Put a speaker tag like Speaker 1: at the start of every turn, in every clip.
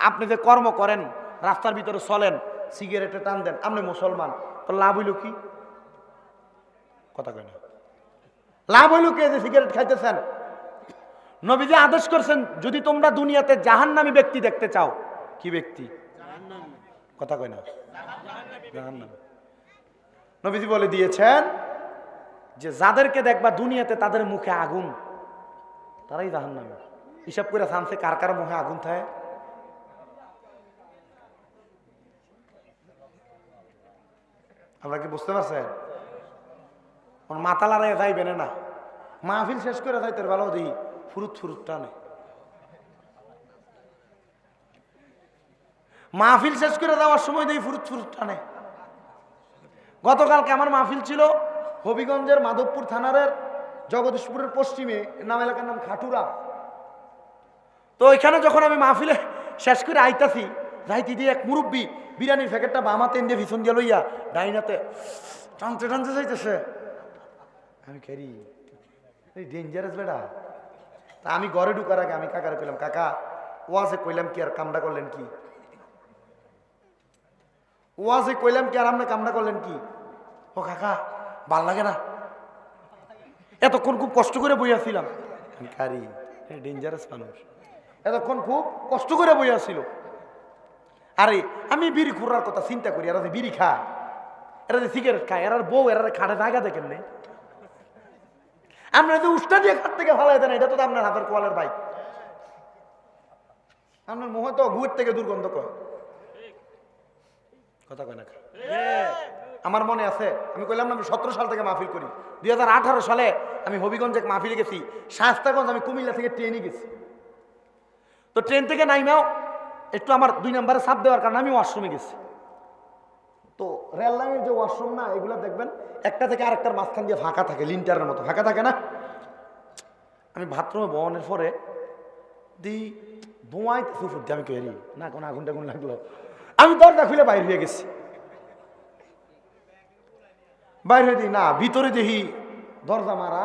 Speaker 1: আপনি যে কর্ম করেন, রাস্তার ভিতরে চলেন, সিগারেটে টান দেন, আপনি মুসলমান, তো লাভ হইল কি? কথা কয় না। লাভ হইল কি যে সিগারেট খাইতেছেন? নবীজি আদেশ করছেন, যদি তোমরা দুনিয়াতে জাহান্নামী ব্যক্তি দেখতে চাও, কি ব্যক্তি? কথা কয় না। জাহান্নামী। নবীজি বলে দিয়েছেন যে যাদেরকে দেখবা দুনিয়াতে তাদের মুখে আগুন, তারাই জাহান্নামী। হিসাব করে সামসে কার কার মুখে আগুন থাকে? আমরা কি বুঝতে পারছেন? মাথা লড়াই যাইবেন না, মাহফিল শেষ করে যাইতে ভালো দিই ফুরুত ফুরুত টানে। মাহফিল শেষ করে যাওয়ার সময় দিই ফুরুত ফুরুত টানে। গতকালকে আমার মাহফিল ছিল হবিগঞ্জের মাধবপুর থানার জগদীশপুরের পশ্চিমে, নাম এলাকার নাম খাটুরা। তো ওইখানে যখন আমি মাহফিলে শেষ করে আইতাছি, যাইতে দিয়ে এক মুরব্বী বিরিয়ানির প্যাকেটটা বামাতে এনে ভীষণ দিয়ে লইয়া ডাইনাতে টানতে টানতে যাইতেছে। আমি খেরি ডেঞ্জারাস বেড়া। তা আমি ঘরে ঢুকার আগে আমি কাকারে কইলাম, কাকা ওয়াজে কইলাম কি আর কামড়া করলেন কি? ওয়াজে কইলাম কি আর আপনি কামড়া করলেন কি? ও কাকা ভাল লাগে না, এতক্ষণ খুব কষ্ট করে বইয়াছিলাম। আমি খারি ডেঞ্জারাস মানুষ, এতক্ষণ খুব কষ্ট করে বইয়াছিল। আরে আমি বিড়ি খুঁড়ার কথা চিন্তা করি, এরা যে বিড়ি খায়, এরা যে সিগারেট খায়, এরার বউ এরা খাটে জায়গা দেখেন নেই। আপনার যে উষ্টা দিয়ে খাট থেকে ভালো দেন, এটা তো আপনার হাতের কোয়ালের বাইক। আপনার মুহে তো ঘুর থেকে দুর্গন্ধ কয়। কথা কয় না। আমার মনে আছে, আমি কইলাম না আমি 17 সাল থেকে মাহফিল করি। 2018 সালে আমি হবিগঞ্জে মাহফিলে গেছি, শায়েস্তাগঞ্জ আমি কুমিল্লা থেকে ট্রেনে গেছি। তো ট্রেন থেকে নাইমাও একটু আমার 2 নম্বরে চাপ দেওয়ার কারণে আমি ওয়াশরুমে গেছি। তো রেল লাইনের যে ওয়াশরুম না, এগুলো দেখবেন একটা থেকে আরেকটার মাঝখান দিয়ে ফাঁকা থাকে, লিন্টারের মতো ফাঁকা থাকে না। আমি বাথরুমে বহনের পরে দি বোয়াই ফুফুর দিয়ে আমি করি না, কোনো আগুন টাগুন লাগলো, আমি দরজা খুলে বাইরে হয়ে গেছি। বাইরে দিই না, ভিতরে দেখি দরজা মারা,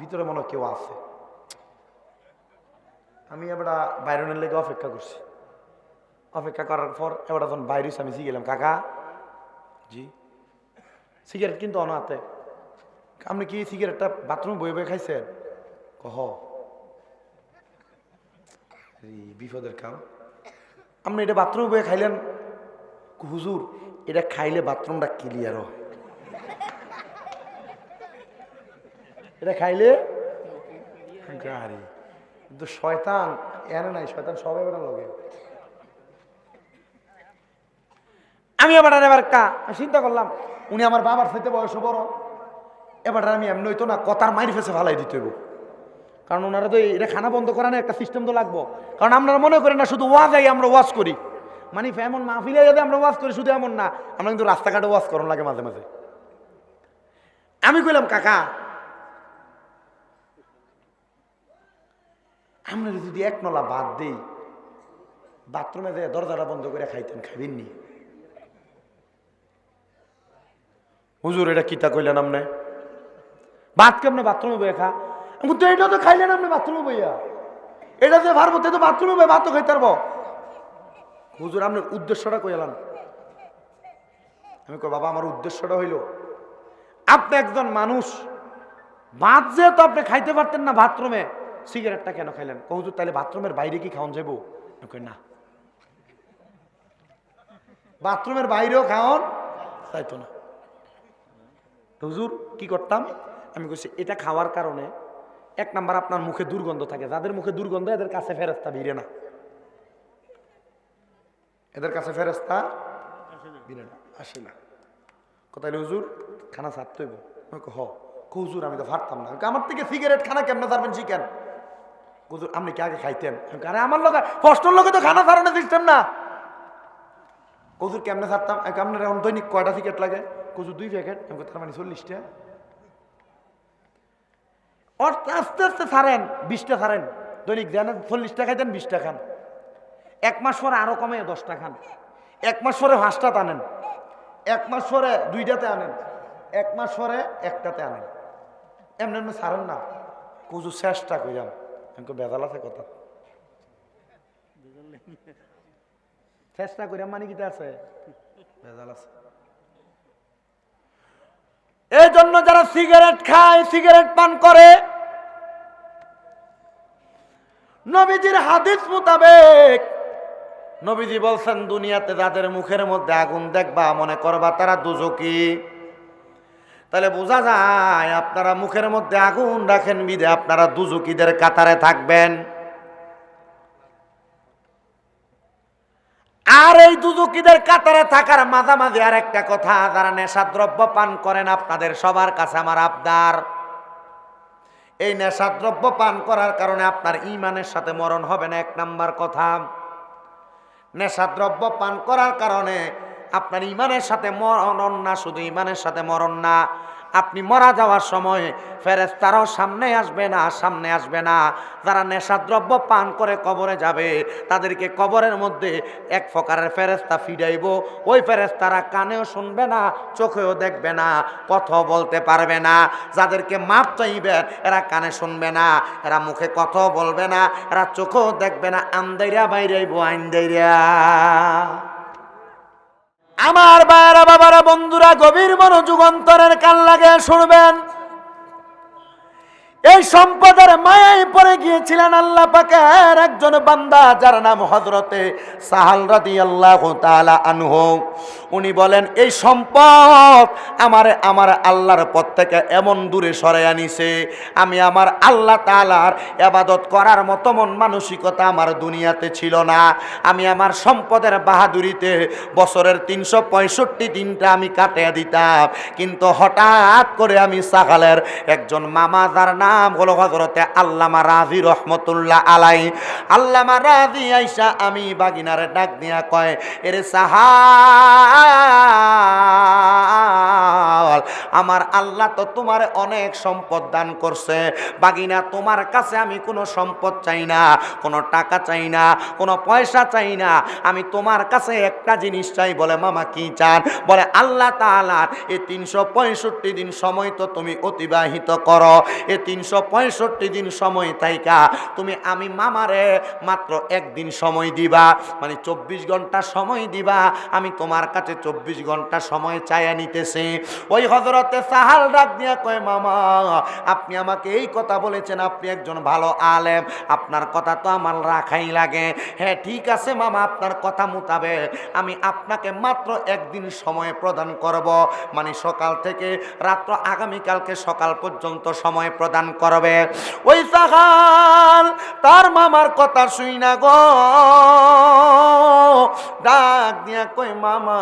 Speaker 1: ভিতরে মনে কেউ আছে। আমি এবার বাইরনের লেগে অপেক্ষা করছি। অপেক্ষা করার পর এবার যখন বাইরে আমি গেলাম, কাকা জি সিগারেট কিন্তু অনাহাতে, আপনি কি সিগারেটটা বাথরুমে বয়ে বয়ে খাইছেন? কহ বিপদের কাম, আপনি এটা বাথরুমে বয়ে খাইলেন? হুজুর এটা খাইলে বাথরুমটা ক্লিয়ার হয়, এটা খাইলে। গাড়ি কিন্তু শয়তান এনে নাই, শয়তান সবাই বেড়া লগে। আমি এবার চিন্তা করলাম, উনি আমার বাবার সাথে বয়স বড়, এবার আমি এমনি হইতো না কথার মাইর ফেসে ভালাই দিতে হইব, কারণ ওনারা তো এটা খানা বন্ধ করানো একটা সিস্টেম তো লাগবো। কারণ আপনারা মনে করেন না শুধু ওয়াজ আই আমরা ওয়াজ করি, মানে এমন মাহফিলে যদি আমরা ওয়াজ করি শুধু এমন না, আমরা কিন্তু রাস্তাঘাটে ওয়াজ করানো লাগে মাঝে মাঝে। আমি কইলাম, কাকা আমরা যদি এক নলা বাদ দেই, বাথরুমে যে দরজাটা বন্ধ করে খাইতেন, খাইবেন নি? হুজুর এটা কিতা কইলেন আপনি? ভাত কেমনে বাথরুমে বইয়া খা? তো এটা তো খাইলেন আপনি বাথরুমে বইয়া, এটা যে ভারবো তো বাথরুমে বই ভাত তো খাইতে পারবো। হুজুর আপনার উদ্দেশ্যটা কইলাম। আমি কই বাবা আমার উদ্দেশ্যটা হইল, আপনি একজন মানুষ, ভাত যেহেতু আপনি খাইতে পারতেন না বাথরুমে, সিগারেটটা কেন খাইলেন? হুজুর তাহলে বাথরুমের বাইরে কি খাওয়ান যাবো? না, বাথরুমের বাইরেও খাওয়ান চাইতো না। হুজুর কি করতাম? আমি কইছি এটা খাওয়ার কারণে এক নাম্বার আপনার মুখে দুর্গন্ধ থাকে, যাদের মুখে দুর্গন্ধ এদের কাছে ফেরেশতা ভিড়ে না, এদের কাছে ফেরেশতা ভিড়ে না, আসে না। কোথায় হুজুর খানা ছাড়তে হইব? হুজুর আমি তো পারতাম না, আমার থেকে সিগারেট খানা কেমনে ছাড়বেন শিখেন। হুজুর আপনি কি আগে খাইতেন? আরে আমার লোক কষ্টর লোকে তো খানা ছাড়ানোর সিস্টেম না। হুজুর কেমনে ছাড়তাম? আপনার এখন দৈনিক কয়টা সিগারেট লাগে? হুজুর 2 প্যাকেট। তার মানে 40টা। আস্তে আস্তে ছাড়েন, 20টা ছাড়েন দৈনিক, দেন 40টা খাইতেন, 20টা খান। 1 মাস পরে আরো কমে 10টা খান, 1 মাস পরে 5টা আনেন, 1 মাস পরে 2টাতে আনেন, 1 মাস পরে 1টাতে আনেন, এমনি এমনি ছাড়েন না। হুজুর চেষ্টা করিলাম, বেজাল আছে কথা। চেষ্টা করে মানে কিটা আছে, ভেজাল আছে। এই জন্য যারা সিগারেট খায়, সিগারেট পান করে, নবীজির হাদিস মোতাবেক নবীজি বলছেন, দুনিয়াতে যাদের মুখের মধ্যে আগুন দেখবা মনে করবা তারা দুজকি। তাহলে বোঝা যায় আপনারা মুখের মধ্যে আগুন রাখেন বিধে আপনারা দুজকিদের কাতারে থাকবেন। আর এই দুজকিদের কাতারে থাকার মাঝামাঝি আর একটা কথা, যারা নেশাদ্রব্য পান করেন আপনাদের সবার কাছে আমার আবদার, এই নেশাদ্রব্য পান করার কারণে আপনার ঈমানের সাথে মরণ হবে না। এক নাম্বার কথা, নেশাদ্রব্য পান করার কারণে আপনার ঈমানের সাথে মরণ না, শুধু ঈমানের সাথে মরণ না, আপনি মারা যাওয়ার সময় ফেরেশতারাও সামনে আসবে না। যারা নেশাদ্রব্য পান করে কবরে যাবে তাদেরকে কবরের মধ্যে এক প্রকারের ফেরেশতা ফিরাইব। ওই ফেরেশতারা কানেও শুনবে না, চোখেও দেখবে না, কথাও বলতে পারবে না। যাদেরকে মাপ চাইবেন এরা কানে শুনবে না, এরা মুখে কথাও বলবে না, এরা চোখেও দেখবে না, আন্দাইরা বাইরাইব আইন্দাইরা। আমার বাবারা, বাবারা, বন্ধুরা, গভীর মনোযোগ অন্তরের কান লাগিয়ে শুনবেন। এই সম্পদের মায়ায় পড়ে গিয়েছিলেন আল্লাহ পাকের একজন বান্দা, যার নাম হযরতে সাহাল রাদিয়াল্লাহু তাআলা আনহু। উনি বলেন, এই সম্পদ আমার আল্লাহর পথ থেকে এমন দূরে সরাই আনিছে, আমি আমার আল্লাহ তাআলার ইবাদত করার মতো মন মানসিকতা আমার দুনিয়াতে ছিল না। আমি আমার সম্পদের বাহাদুরিতে বছরের 365 দিনটা আমি কাটিয়ে দিতাম, কিন্তু হঠাৎ করে আমি সাহালের একজন মামা, যার নাম হলো হযরতে আল্লামা রাজি রহমতুল্লাহ আলাইহি, আল্লামা রাজি আইসা আমি বাগিনারে ডাক দিয়া কয়, এরে সাহাল, আমার আল্লাহ তো তোমার অনেক সম্পদ দান করছে, বাগিনা তোমার কাছে আমি কোনো সম্পদ চাই না, কোনো টাকা চাই না, কোনো পয়সা চাই না, আমি তোমার কাছে একটা জিনিস চাই। বলে, মামা কি চান? বলে, আল্লাহ তাআলার এই 365 দিন সময় তো তুমি অতিবাহিত করো, এই 365 দিন সময় থাইকা তুমি আমি মামারে মাত্র একদিন সময় দিবা, মানে 24 ঘন্টা সময় দিবা। আমি তোমার কাছে 24 ঘন্টা সময় চাইয়া নিতেছি। ওই হযরতে সাহাল ডাক দিয়া কয়, মামা আপনি আমাকে এই কথা বলেছেন, আপনি একজন ভালো আলেম, আপনার কথা তো আমার রাখাই লাগে। হ্যাঁ ঠিক আছে মামা, আপনার কথা মোতাবেক আমি আপনাকে মাত্র একদিন সময় প্রদান করব, মানে সকাল থেকে রাত্র আগামীকালকে সকাল পর্যন্ত সময় প্রদান করবে। ওই সাহাল তার মামার কথা শুই না গো, ডাক দিয়া কই, মামা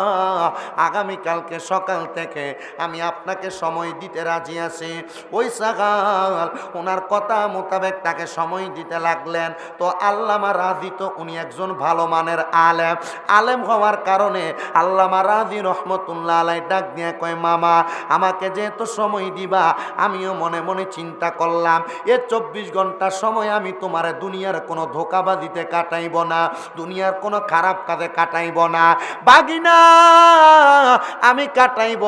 Speaker 1: আগামীকালকে সকাল থেকে আমি আপনাকে সময় দিতে রাজি আছি। ওই সাহাল ওনার কথা মোতাবেক তাকে সময় দিতে লাগলেন। তো আল্লামা রাজি তো উনি একজন ভালো মানের আলেম হওয়ার কারণে আল্লামা রাজি রহমতুল্লাহ আলাইহি ডাক দিয়া কয়, মামা আমাকে যেহেতু সময় দিবা, আমিও মনে মনে চিন্তা করলাম এ 24 ঘন্টা সময় আমি তোমার দুনিয়ার কোনো ধোঁকাবাজিতে কাটাইব না, দুনিয়ার কোনো খারাপ কাজে কাটাইব না, বাগিনা আমি কাটাইব,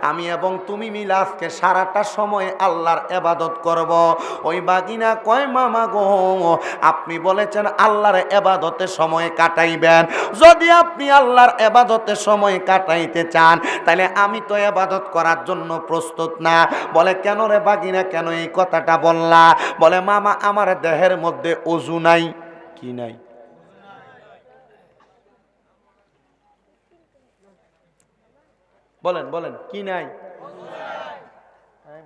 Speaker 1: আমি এবং তুমি মিলে আজকে সারাটা সময় আল্লাহর ইবাদত করব। ওই বাগিনা কয়, মামা গো আপনি বলেছেন আল্লাহর ইবাদতে সময় কাটাইবেন, যদি আপনি আল্লাহর ইবাদতে সময় কাটাইতে চান তাহলে আমি তো ইবাদত করার জন্য প্রস্তুত না। বলে, কেন রে বাগিনা, কেন এই কথাটা বললা? বলে, মামা আমার দেহের মধ্যে ওযু নাই। কি নাই? বলেন বলেন, কি নাই?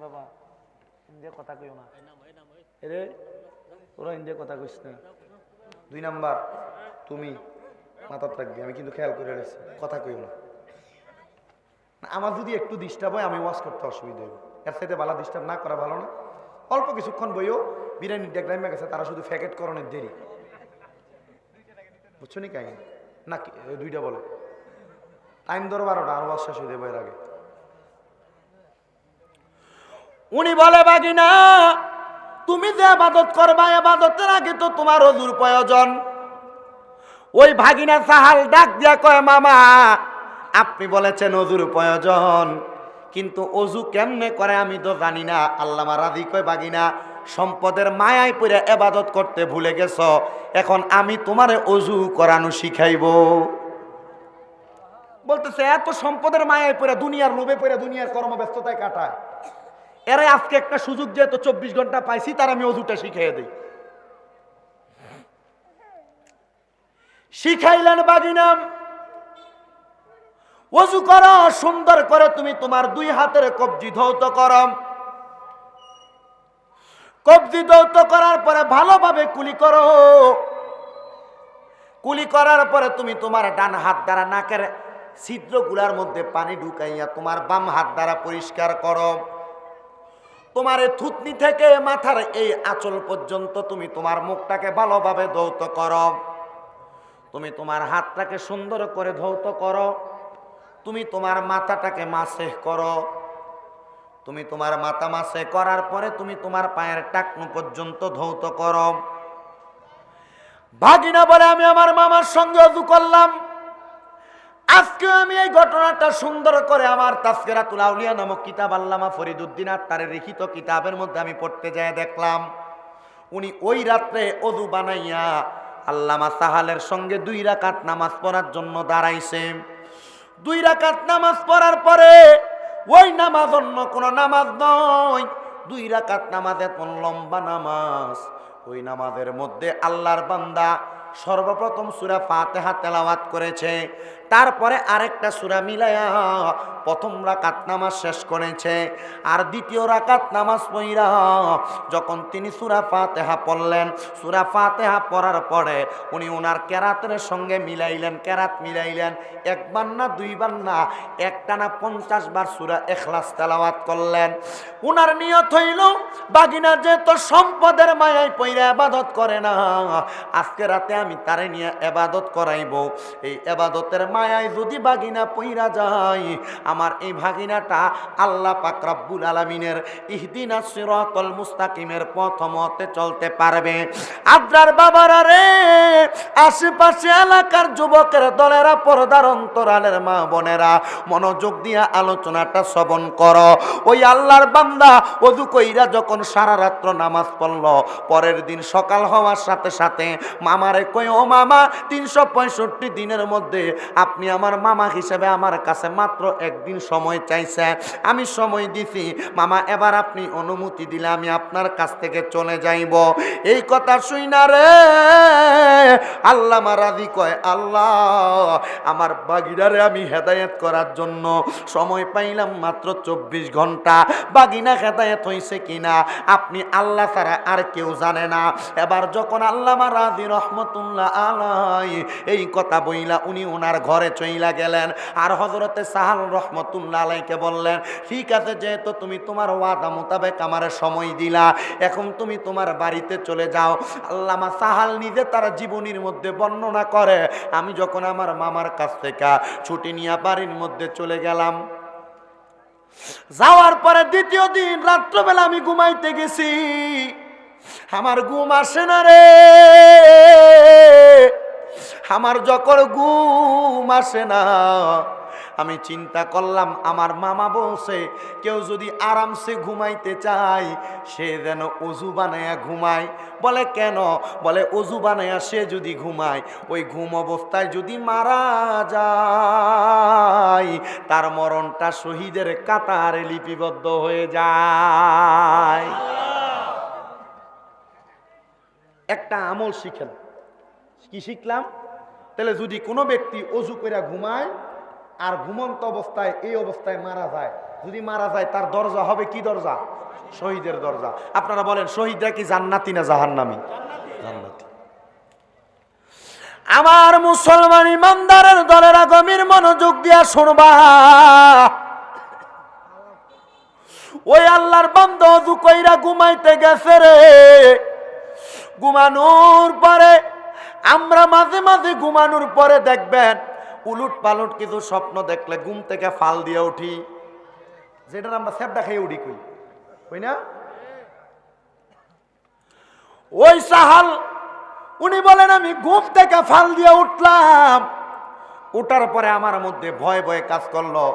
Speaker 1: বাবা ইন্ডিয়া কথা কইও না, এরে ওরা ইন্ডিয়া কথা কইস না। 2 নাম্বার তুমি মাথা থাকবে, আমি কিন্তু খেয়াল করে রেখেছি, কথা কইও না। আমার যদি একটু ডিস্টার্ব হয় আমি ওয়াশ করতে অসুবিধা হবে, এর সাথে ভালো ডিস্টার্ব না করা ভালো না। অল্প কিছুক্ষণ বইও, বিরিয়ানির ডেকলাইমে গেছে, তারা শুধু প্যাকেট করণের দেরি, বুঝছো নি কাহিনী নাকি? 2টা বলে টাইম ধরো 12টা, আর ওয়াশ শেষ হয়ে যাবে এর আগে। উনি বলে, বাগিনা তুমি যে ইবাদত করবা, ইবাদতের আগে তো তোমার ওযুর প্রয়োজন। ওই ভাগিনা সাহাল ডাক দিয়া কয়, মামা আপনি বলেছেন ওযুর প্রয়োজন, কিন্তু ওযু কেমনে করে আমি তো জানি না। আল্লামা রাজি কয়, বাগিনা সম্পদের মায়ায় পড়ে ইবাদত করতে ভুলে গেছ, এখন আমি তোমারে ওযু করানো শিখাইব। বলতেছে এত সম্পদের মায়ায় পড়ে, দুনিয়ার লোভে পড়ে, দুনিয়ার কর্মব্যস্ততায় কাটায়, এরা আজকে একটা সুযোগ যেহেতু 24 ঘন্টা পাইছি, তার আমি ওযুটা শিখাইয়া দিই। শিখাইলেন বাগিনাম, ওযু করো সুন্দর করে, তুমি তোমার 2 হাতের কবজি ধৌত করো। কবজি ধৌত করার পরে ভালোভাবে কুলি করো। কুলি করার পরে তুমি তোমার ডান হাত দ্বারা নাকের ছিদ্রগুলার মধ্যে পানি ঢুকাইয়া তোমার বাম হাত দ্বারা পরিষ্কার করো। তোমার এই থুতনি থেকে মাথার এই আঁচল পর্যন্ত তুমি তোমার মুখটাকে ভালোভাবে ধৌত করো। তুমি তোমার হাতটাকে সুন্দর করে ধৌত করো। তুমি তোমার মাথাটাকে মাসেহ করো। তুমি তোমার মাথা মাসে করার পরে তুমি তোমার পায়ের টাকনু পর্যন্ত ধৌত করো। ভাগিনা বলে আমি আমার মামার সঙ্গে ওযু করলাম, আজকে আমি এই ঘটনাটা সুন্দর করে আমার তাজকিরাতুল আউলিয়া নামক কিতাব আল্লামা ফরিদউদ্দিন আত্মারের লিখিত কিতাবের মধ্যে আমি পড়তে যায় দেখলাম, উনি ওই রাত্রে ওযু বানাইয়া আল্লামা সাহালের সঙ্গে 2 রাকাত নামাজ পড়ার জন্য দাঁড়াইছে। 2 রাকাত নামাজ পড়ার পরে, ওই নামাজ অন্য কোনো নামাজ নয়, 2 রাকাত নামাজ এত লম্বা নামাজ, ওই নামাজের মধ্যে আল্লাহর বান্দা সর্বপ্রথম সূরা ফাতিহা তেলাওয়াত করেছে, তারপরে আরেকটা সূরা মিলায়া প্রথম রাকাত নামাজ শেষ করেছে। আর দ্বিতীয় রাকাত নামাজ পড়া যখন তিনি সূরা ফাতিহা পড়লেন, সূরা ফাতিহা পড়ার পরে উনি ওনার কেরাতের সঙ্গে মিলাইলেন, কেরাত মিলাইলেন, 1 বার না 2 বার না, একটানা 50 বার সূরা ইখলাস তেলাওয়াত করলেন। ওনার নিয়ত হইল বাগিনা যেহেতু সম্পদের মায়ায় পইরা ইবাদত করে না, আজকে রাতে আমি তারে নিয়ে ইবাদত করাইব। এই ইবাদতের মায়ায় যদি বাগিনা পইরা যায়, আমার এই ভাগিনাটা আল্লাহ পাক রব্বুল আলামিনের ইহদিনাস সিরাতাল মুস্তাকিমের পথমতে চলতে পারবে। আদ্রার বাবারা রে, আশেপাশে এলাকার যুবকের দলেরা, পর্দার অন্তরালের মা বোনেরা, মনোযোগ দিয়া আলোচনাটা শ্রবণ করো। ওই আল্লাহর বান্দা ওযু কইরা যখন সারা রাত্র নামাজ পড়ল, পরের দিন সকাল হওয়ার সাথে সাথে মামারে কই, ও মামা, 365 দিনের মধ্যে আপনি আমার মামা হিসেবে আমার কাছে মাত্র 1 দিন সময় চাইছেন, আমি সময় দিছি মামা, এবার আপনি অনুমতি দিলে আমি আপনার কাছ থেকে চলে যাইব। এই কথা শুইনা রে আল্লামা রাজি কয়, আল্লাহ, আমার বাগিনারে আমি হেদায়েত করার জন্য সময় পাইলাম মাত্র 24 ঘন্টা। বাগিনা হেদায়েত হইছে কিনা আপনি আল্লাহ ছাড়া আর কেউ জানে না। এবার যখন আল্লামা রাজি রহমতুল্লাহ আলাই এই কথা বইলা উনি ওনার ঘরে চইলা গেলেন, আর হযরতে সাহাল রহমতুল্লাহ আলাইকে বললেন, ঠিক আছে, যেহেতু তুমি তোমার ওয়াদা মোতাবেক আমার সময় দিলা, এখন তুমি তোমার বাড়িতে চলে যাও। আল্লামা সাহাল নিজে তার জীবনীর মধ্যে বর্ণনা করে, আমি যখন আমার মামার কাছ থেকে ছুটি নিয়ে বাড়ির মধ্যে চলে গেলাম, যাওয়ার পরে দ্বিতীয় দিন রাত্রবেলা আমি ঘুমাইতে গেছি, আমার ঘুম আসে না রে। আমার যখন ঘুম আসে না, আমি চিন্তা করলাম, আমার মামা বলছে কেউ যদি আরামসে ঘুমাইতে চায় সে যেন ওযু বানায়া ঘুমায়। বলে কেন? বলে ওযু বানায়া সে যদি ঘুমায়, ওই ঘুম অবস্থায় যদি মারা যায়, তার মরণটা শহীদের কাতারে লিপিবদ্ধ হয়ে যায়। একটা আমল শিখেন। কি শিখলাম? তাহলে যদি কোনো ব্যক্তি ওযু করে ঘুমায় আর ঘুমন্ত অবস্থায় এই অবস্থায় মারা যায়, যদি মারা যায় তার দরজা হবে কি দরজা? শহীদের দরজা। আপনারা বলেন শহীদরা কি জান্নাতি না জাহান্নামী? জান্নাতি। আমার মুসলমান ইমানদারের দলেরা গভীর মনোযোগ দিয়া শুনবা। ওই আল্লাহর বান্দা ওযু কইরা ঘুমাইতে গেছে রে। ঘুমানোর পরে আমরা মাঝে মাঝে ঘুমানোর পরে দেখবেন উলুট পালট কিছু স্বপ্ন দেখলে ঘুম থেকে ফাল দিয়ে উঠি, যেটা আমরা সেপটা খেয়ে উঠি, কই না? ওই সাহাল উনি বলেন আমি ঘুম থেকে ফাল দিয়ে উঠলাম, উঠার পরে আমার মধ্যে ভয় ভয় কাজ করলো,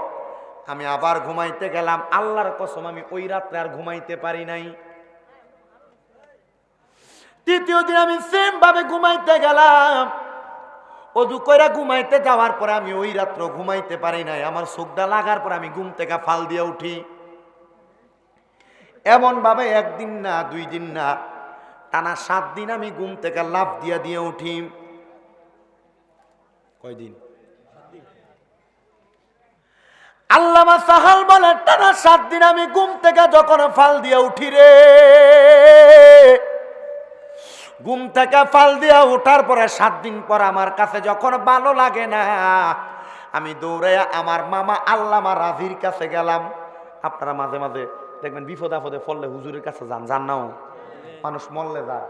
Speaker 1: আমি আবার ঘুমাইতে গেলাম। আল্লাহর কসম আমি ওই রাত্রে আর ঘুমাইতে পারি নাই। তৃতীয় দিন আমি সেম ভাবে ঘুমাইতে গেলাম। অজু কইরা ঘুমাইতে যাওয়ার পরে আমি ওই রাত্র ঘুমাইতে পারি নাই। আমার চোখটা লাগার পর আমি ঘুম থেকে ফাল দিয়ে উঠি। এমন ভাবে একদিন না, 2 দিন না, টানা 7 দিন আমি ঘুম থেকে লাফ দিয়া দিয়ে উঠি। কয়দিন? আল্লামা সাহাল বলে টানা 7 দিন আমি ঘুম থেকে যখন ফাল দিয়ে উঠি রে, ঘুম থেকে ফাল দিয়া ওঠার পরে 7 দিন পর আমার কাছে যখন ভালো লাগে না, আমি দৌড়ে আমার মামা আল্লামা রাজির কাছে গেলাম। আপনারা মাঝে মাঝে দেখবেন বিপদ আপদে পড়লে হুজুরের কাছে যান, যান নাও। মানুষ মরলে যায়,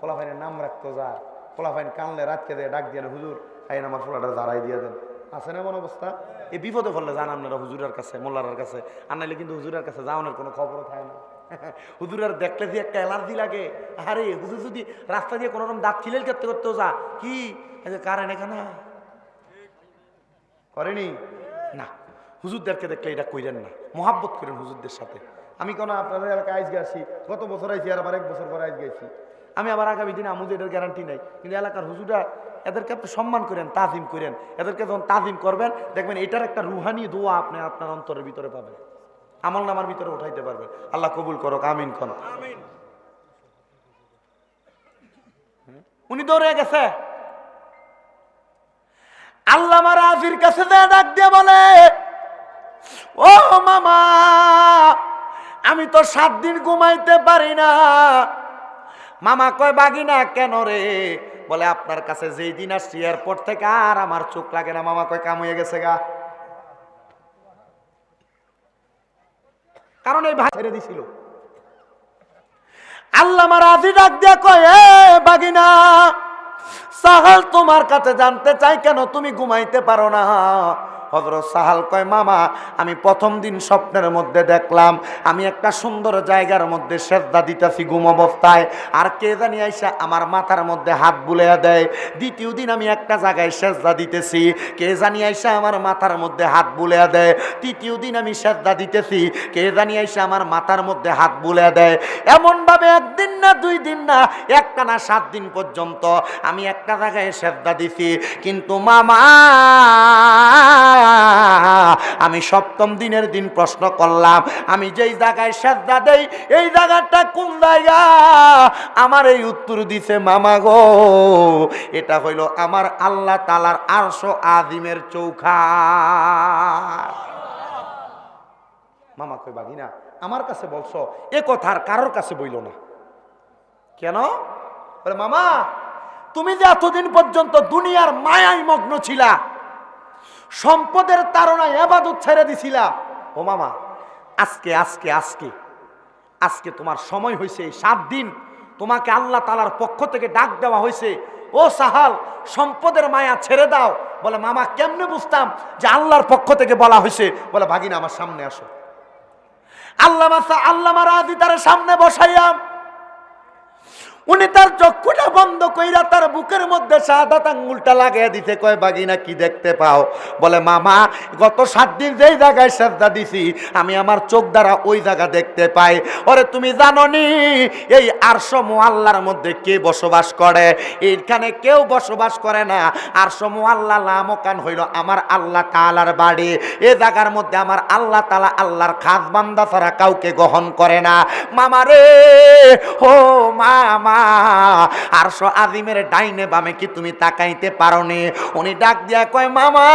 Speaker 1: পোলাফাইনের নাম রাখতে যায়, পোলাফাইন কানলে রাতকে দিয়ে ডাক দিয়ে হুজুর আইন আমার পোলাটা দাঁড়াই দিয়ে দেন। আছে না এমন অবস্থা? এই বিপদে পড়লে যান আপনারা হুজুরের কাছে, মোল্লার কাছে। আর নাইলে কিন্তু হুজুরের কাছে যাওয়ানোর কোনো খবরও থাকে না। হুজুরের দেখলে যে একটা অ্যালার্জি লাগে। আরে হুজুর যদি রাস্তা দিয়ে কোনো রকম দাঁত খিলেল করতে করতেও যা, কি কারেন এখানে করেনি না। হুজুরদেরকে দেখলে এটা কইরেন না, মোহাব্বত করেন হুজুরদের সাথে। আমি কোনো আপনাদের এলাকায় আইস গেছি, গত বছর আইসি, আর আবার 1 বছর পরে আইস গেছি। আমি আবার আগামী দিনে আমুদ এটার গ্যারান্টি নাই, কিন্তু এলাকার হুজুরা এদেরকে আপনি সম্মান করেন, তাজিম করেন। এদেরকে যখন তাজিম করবেন দেখবেন এটার একটা রুহানি দোয়া আপনি আপনার অন্তরের ভিতরে পাবেন, আমল নামার ভিতরে উঠাইতে পারবেন। আল্লাহ কবুল করুক, আমিন কোন। উনি দৌড়ে গেছে, আল্লামা রাজির কাছে ডাক দিয়ে বলে, ও মামা, আমি তো 7 দিন ঘুমাইতে পারি না। মামা কয় বাগিনা কেন রে? বলে আপনার কাছে যেই দিন আসছি এয়ারপোর্ট থেকে আর আমার চোখ লাগে না। মামা কয় কাম হয়ে গেছে গা, কারণ এই ভাই ছেড়ে দিছিল। আল্লামা রাজি ডাক দিয়া কয়, এ বাগিনা, সাহাল তোমার কাছে জানতে চাই কেন তুমি ঘুমাইতে পারো না? হযরত সাহাল কয়, মামা, আমি প্রথম দিন স্বপ্নের মধ্যে দেখলাম আমি একটা সুন্দর জায়গার মধ্যে সেজদা দিতেছি ঘুম অবস্থায়, আর কে জানি আইসা আমার মাথার মধ্যে হাত বুলাইয়া দেয়। দ্বিতীয় দিন আমি একটা জায়গায় সেজদা দিতেছি, কে জানি আইসা আমার মাথার মধ্যে হাত বুলাইয়া দেয়। তৃতীয় দিন আমি সেজদা দিতেছি, কে জানি আইসা আমার মাথার মধ্যে হাত বুলাইয়া দেয়। এমন ভাবে 1 দিন না, 2 দিন না, একটানা 7 দিন পর্যন্ত আমি একটা জায়গায় সেজদা দিছি। কিন্তু মামা, আমি 7ম দিনের দিন প্রশ্ন করলাম, আমি যেই জায়গায় সেজদা দেই এই জায়গাটা কোন জায়গা? আমার এই উত্তর দিছে, মামা গো, এটা হইল আমার আল্লাহ তাআলার আরশ আজিমের চৌখাট। মামা কই, বাগিনা, আমার কাছে বলছো, এ কথা আর কারোর কাছে বইল না কেন? বলে, মামা, তুমি যে এতদিন পর্যন্ত দুনিয়ার মায়ায় মগ্ন ছিলা, সম্পদের তাড়নায় ইবাদত ছেড়ে দিছিলা, ও মামা, আজকে আজকে আজকে আজকে তোমার সময় হয়েছে। 7 দিন তোমাকে আল্লাহ তাআলার পক্ষ থেকে ডাক দেওয়া হয়েছে, ও সাহাল, সম্পদের মায়া ছেড়ে দাও। বলে, মামা, কেমনে বুঝতাম যে আল্লাহর পক্ষ থেকে বলা হয়েছে? বলে, ভাগিনা, আমার সামনে আসো। আল্লামা রাজি তার সামনে বসাইয়া উনি তার চক্ষুটা বন্ধ কইরা তার বুকের মধ্যে শাহাদাত আঙ্গুলটা লাগাইয়া দিতে কয়, বাগিনা, কি দেখতে পাও? বলে, মামা, গত 7 দিন যেই জায়গায় সেজদা দিছি আমি আমার চোখ দ্বারা ওই জায়গা দেখতে পাই। ওরে তুমি জানো নি এই আরশ মুআল্লার মধ্যে কে বসবাস করে? এইখানে কেউ বসবাস করে না। আরশ মুআল্লা লামকান হইল আমার আল্লাহ তাআলার বাড়ি। এই জায়গার মধ্যে আমার আল্লাহ তাআলা আল্লাহর খাস বান্দা ছাড়া কাউকে গ্রহণ করে না। মামা রে, ও মামা, আরশ আজিমের ডাইনে বামে কি তুমি তাকাইতে পারো নি? উনি ডাক দিয়া কয়, মামা,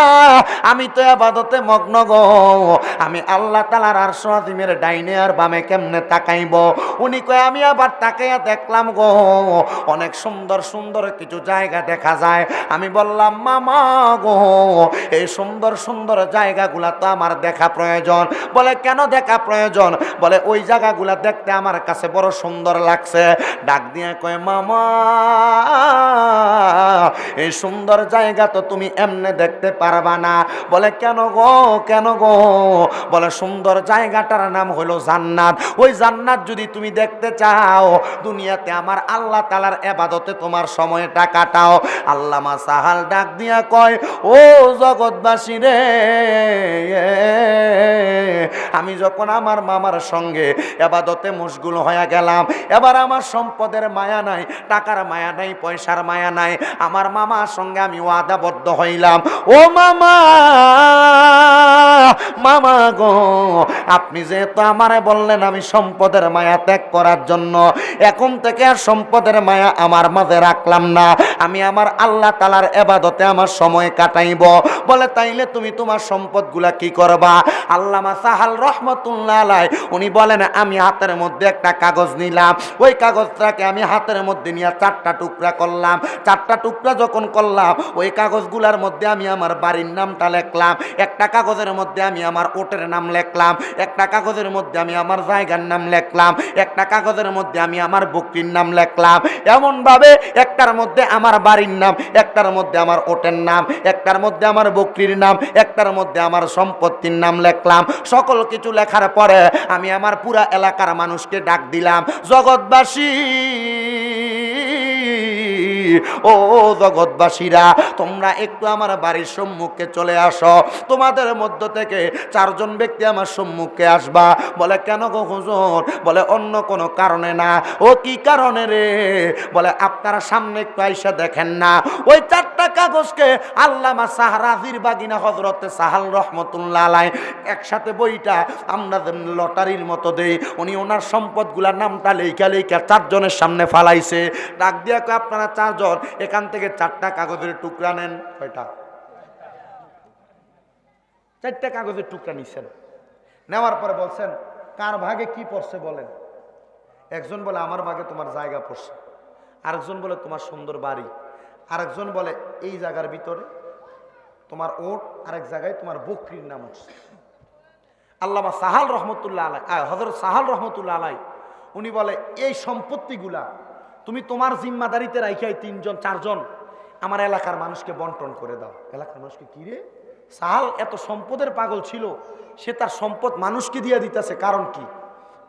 Speaker 1: আমি তো ইবাদতে মগ্ন গো, আমি আল্লাহ তাআলার আরশ আজিমের ডাইনে আর বামে কেমনে তাকাইব? উনি কয়, আমি আবার তাকাইয়া দেখলাম গো, অনেক সুন্দর সুন্দর কিছু জায়গা দেখা যায়। আমি বললাম, মামা গো, এই সুন্দর সুন্দর জায়গাগুলা তো আমার দেখা প্রয়োজন। বলে, কেন দেখা প্রয়োজন? বলে, ওই জায়গাগুলা দেখতে আমার কাছে বড় সুন্দর লাগছে। ডাক দিয়ে কয়, মামা, এই সুন্দর জায়গা তো তুমি এমনে দেখতে পারবা না। বলে, কেন গো, কেন গো? বলে, সুন্দর জায়গাটার নাম হলো জান্নাত। ওই জান্নাত যদি তুমি দেখতে চাও, দুনিয়াতে আমার আল্লাহ তাআলার ইবাদতে তোমার সময়টা কাটাও। আল্লামা সাহাল ডাক দিয়া কয়, ও জগৎবাসী রে, আমি যখন আমার মামার সঙ্গে ইবাদতে মশগুল হয়ে গেলাম, এবার আমার সম্পদের মায়া নাই, টাকার মায়া নাই, পয়সার মায়া নাই। আমার মামার সঙ্গে আমি ওয়াদাবদ্ধ হইলাম, ও মামা, মামা গো, আপনি যেহেতু আমারে বললেন আমি সম্পদের মায়া ত্যাগ করার জন্য, এখন থেকে আর সম্পদের মায়া আমার মাঝে রাখলাম না, আমি আমার আল্লাহ তাআলার ইবাদতে আমার সময় কাটাইব। বলে তাইলে তুমি তোমার সম্পদগুলা কি করবা? আল্লামা সাহাল রহমাতুল্লাহ আলাইহি উনি বলেন, আমি হাতের মধ্যে একটা কাগজ নিলাম, ওই কাগজটাকে আমি হাতের মধ্যে নিয়ে 4টা টুকরা করলাম। 4টা টুকরা যখন করলাম, ওই কাগজগুলার মধ্যে আমি আমার বাড়ির নামটা লিখলাম, একটা কাগজের মধ্যে আমি আমার ওটের নাম লিখলাম, একটা কাগজের মধ্যে আমি আমার জায়গার নাম লিখলাম, একটা কাগজের মধ্যে আমি আমার বকরির নাম লিখলাম। এমন ভাবে একটার মধ্যে আমার বাড়ির নাম, একটার মধ্যে আমার ওটের নাম, একটার মধ্যে আমার বকরির নাম, একটার মধ্যে আমার সম্পত্তির নাম লিখলাম। সকল কিছু লেখার পরে আমি আমার পুরা এলাকার মানুষকে ডাক দিলাম, জগৎবাসী, ও জগৎবাসীরা, তোমরা একটু আমার বাড়ির সম্মুখে চলে আসো। তোমাদের মধ্য থেকে 4জন ব্যক্তি আমার সম্মুখে আসবা। বলে কেন গো হুজুর? বলে অন্য কোনো কারণে না। ও কি কারণে রে? বলে আপনারা সামনে একটু আইসা দেখেন না, ওই 4টা কাগজকে আল্লামা সাহারাজির বাগিনা হযরতে সাহাল রহমাতুল্লাহ আলাইহি একসাথে বইটা আমরা লটারির মতো দেই, উনি ওনার সম্পদগুলার নামটা লেখা লেখা 4জনের সামনে ফালাইছে। ডাক দিয়া কয়, আপনারা 4জন এখান থেকে 4টা কাগজের টুকরা নেন। কয়টা? 4টা কাগজের টুকরা নিছেন। নেওয়ার পরে বলছেন, কার ভাগে কি পড়ছে বলেন। একজন বলে আমার ভাগে তোমার জায়গা পড়ছে, আরেকজন বলে তোমার সুন্দর বাড়ি, আরেকজন বলে এই জায়গার ভিতরে তোমার ওট, আরেক জায়গায় তোমার বকরির নাম উঠছে। আল্লামা সাহাল রহমতুল্লাহ আলাই, হযরত সাহাল রহমতুল্লাহ আলাই উনি বলে, এই সম্পত্তিগুলা তুমি তোমার জিম্মাদারিতে রাইখাই 3জন 4জন আমার এলাকার মানুষকে বন্টন করে দাও। এলাকার মানুষকে কি রে? সাহাল এত সম্পদের পাগল ছিল, সে তার সম্পদ মানুষকে দিয়ে দিতেছে, কারণ কি?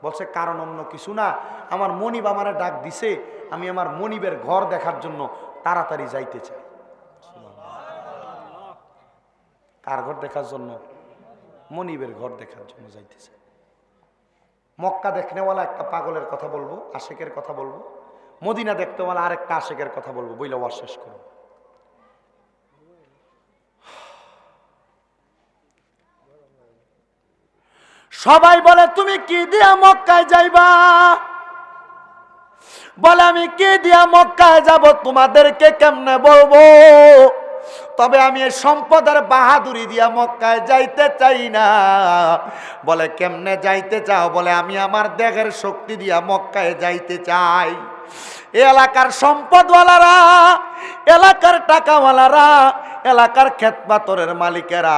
Speaker 1: বলছে কারণ অন্য কিছু না, আমার মনিব আমারে ডাক দিছে, আমি আমার মনিবের ঘর দেখার জন্য তাড়াতাড়ি যাইতে চাই। কার ঘর দেখার জন্য? মনিবের ঘর দেখার জন্য যাইতে চাই। মক্কা দেখনেওয়ালা একটা পাগলের কথা বলবো, আশেকের কথা বলবো, মদিনা দেখতেওয়ালা আরেকটা আশেকের কথা বলবো, বইলা ওয়াজ শেষ করব। সবাই বলে তুমি কি দিয়া মক্কায় যাইবা? বলে আমি কি দিয়া মক্কায় যাব তোমাদেরকে কেমনে বলবো, তবে আমি এই সম্পদের বাহাদুরি দিয়া মক্কায় যাইতে চাই না। বলে কেমনে যাইতে চাও? বলে আমি আমার দেহের শক্তি দিয়া মক্কায় যাইতে চাই। এলাকার সম্পদওয়ালারা, এলাকার টাকাওয়ালারা, এলাকার ক্ষেত পাথরের মালিকেরা,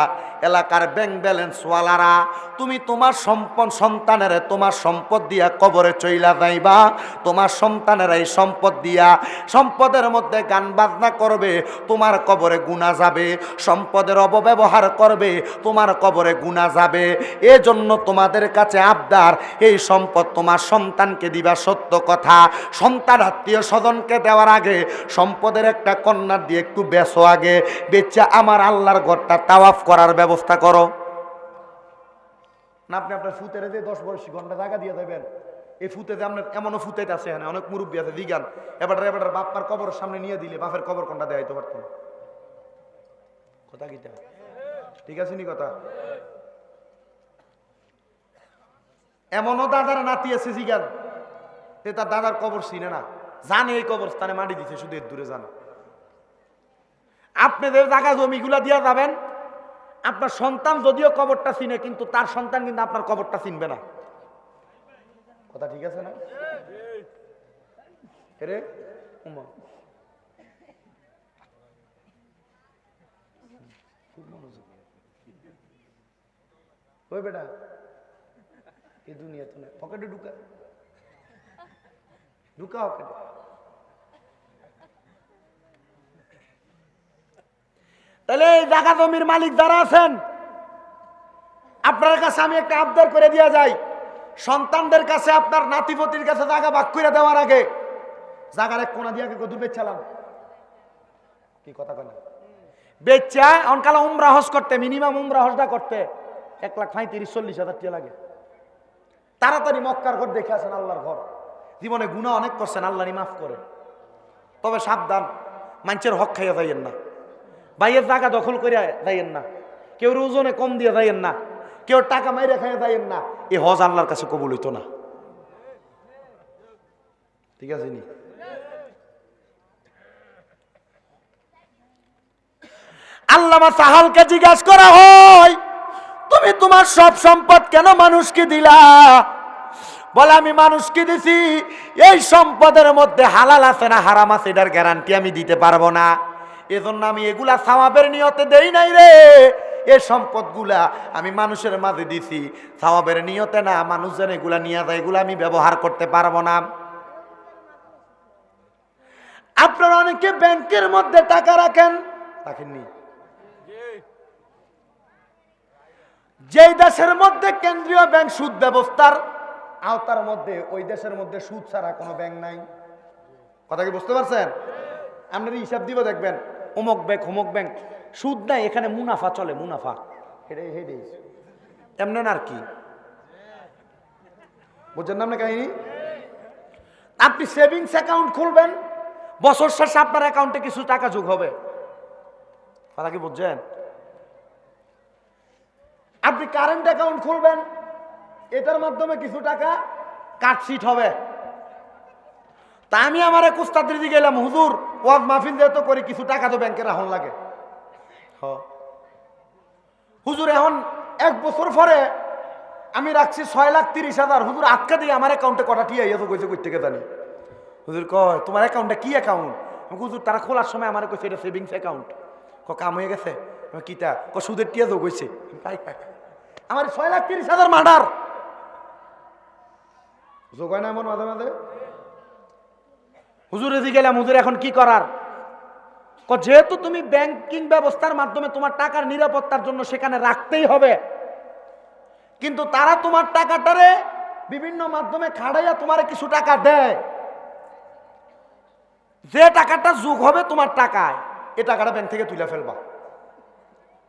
Speaker 1: এলাকার ব্যাংক ব্যালেন্সওয়ালারা, তুমি তোমার সন্তানের তোমার সম্পদ দিয়া কবরে চইলা যাইবা। তোমার সন্তানের এই সম্পদ দিয়া সম্পদের মধ্যে গান বাজনা করবে, তোমার কবরে গুনাহ যাবে। সম্পদের অপব্যবহার করবে, তোমার কবরে গুনাহ যাবে। এজন্য তোমাদের কাছে আবদার, এই সম্পদ তোমার সন্তানকে দিবা সত্য কথা। সন্তান আত্মীয় স্বজনকে দেওয়ার আগে সম্পদের একটা কন্যা দিয়ে একটু বেচো আগে, বেচে আমার আল্লাহর ঘরটা তাওয়াফ করার ব্যবস্থা করো। না আপনি আপনার ফুতের যে 10 বছর ঘন্টা জায়গা দিয়ে দেবেন, এই ফুতেতে আপনার এমনও ফুতেতে আছে, হ্যাঁ অনেক মুরব্বী আছে দিগান, এবার বাপ্পার কবরের সামনে নিয়ে দিলে বাপের কবর কোনটা দেখাইতে পারতো না। কথা কিটা ঠিক আছে নি কথা? এমনও দাদার নাতি আছে জিগান, তার দাদার কবর চিনে না, জানে এই কবরস্থানে মাটি দিছে, শুধু এর দূরে জানে। আপনাদের জায়গা জমিগুলা দিয়া যাবেন, আপনার সন্তান যদিও কবরটা চিনে, কিন্তু তার সন্তান কিন্তু আপনার কবরটা চিনবে না। কথা ঠিক আছে না? রে খুব মনোযোগ ওই বেটা, এই দুনিয়া তো না, পকেটে ঢুকা ঢুকা পকেটে। তাহলে এই জায়গা জমির মালিক যারা আছেন, আপনার কাছে আমি একটা আবদার করে দিয়া যাই, সন্তানদের কাছে আপনার নাতিপতির কাছে জায়গা ভাগ করে দেওয়ার আগে জায়গার এক কোনা দিয়ে কত বেচালাম, কি কথা কয় না, বেচা অনকালা উমরা হজ করতে, মিনিমাম উমরা হজটা করতে 1,35,40,000 টাকা লাগে। তাড়াতাড়ি মক্কার ঘর দেখে আসেন, আল্লাহর ঘর। জীবনে গুনাহ অনেক করছেন, আল্লাহ মাফ করে, তবে সাবধান, মানুষের হক খাইয়া যাইয়েন না, বাইয়ের জায়গা দখল করে যাইয়েন না, কেউ ওজনে কম দিয়ে যাইয়েন না, কেউ টাকা মাইরে খাইয়া যাইয়েন না। এই হজ আল্লাহর কাছে কবুল হইতো না। ঠিক আছে নি? আল্লামা সাহালকে জিজ্ঞাসা করা হয়, তুমি তোমার সব সম্পদ কেন মানুষকে দিলা? বলে, আমি মানুষকে দিছি, এই সম্পদের মধ্যে হালাল আছে না হারাম আছে এটার গ্যারান্টি আমি দিতে পারবো না, এজন্য আমি এগুলা সওয়াবের নিয়তে দেই নাই রে। এই সম্পদগুলা আমি মানুষের মাঝে দিছি সওয়াবের নিয়তে না, মানুষ যেন এগুলা নিয়ে যায়, এগুলা আমি ব্যবহার করতে পারবো না। আপনারা অনেকে ব্যাংকের মধ্যে টাকা রাখেন, রাখেননি? যেই দেশের মধ্যে কেন্দ্রীয় ব্যাংক সুদ ব্যবস্থার আওতার মধ্যে, ওই দেশের মধ্যে সুদ ছাড়া কোনো ব্যাংক নাই। কথা কি বুঝতে পারছেন? আপনার হিসাব দিব, দেখবেন অমুক ব্যাংক অমুক ব্যাংক সুদ নাই, এখানে মুনাফা চলে, মুনাফা এমন আর কি, বুঝছেন না কাহিনী? আপনি সেভিংস অ্যাকাউন্ট খুলবেন, বছর শেষে আপনার অ্যাকাউন্টে কিছু টাকা যোগ হবে। কথা কি বুঝছেন? আপনি কারেন্ট অ্যাকাউন্ট খুলবেন, এটার মাধ্যমে কিছু টাকা কাটশিট হবে। তা আমি আমার এক উস্তাদের দিকে গেলাম, হুজুর ওয়াজ মাহফিল যেহেতু করি, কিছু টাকা তো ব্যাংকে রাখুন লাগে। হুজুর এখন 1 বছর পরে আমি রাখছি 6,30,000, হুজুর আটকা দিয়ে আমার অ্যাকাউন্টে কটা টিয়া ইয়ে তো কইছে কই থেকে জানি। হুজুর কয়, তোমার অ্যাকাউন্টটা কি অ্যাকাউন্ট? হুজুর তারা খোলার সময় আমার কইছে এটা সেভিংস অ্যাকাউন্ট। কাম হয়ে গেছে? কিটা? সুদের টিয়া তো কইছে। আমার 6,30,000 মার্ডার যোগায় না এমন মাঝে মাঝে। হুজুর এদিকে গেলাম, হুজুর এখন কি করার? যেহেতু তুমি ব্যাংকিং ব্যবস্থার মাধ্যমে তোমার টাকার নিরাপত্তার জন্য সেখানে রাখতেই হবে, কিন্তু তারা তোমার টাকাটারে বিভিন্ন মাধ্যমে খাড়াইয়া তোমার কিছু টাকা দেয়, যে টাকাটা যোগ হবে তোমার টাকায়, এ টাকাটা ব্যাংক থেকে তুলে ফেলবা।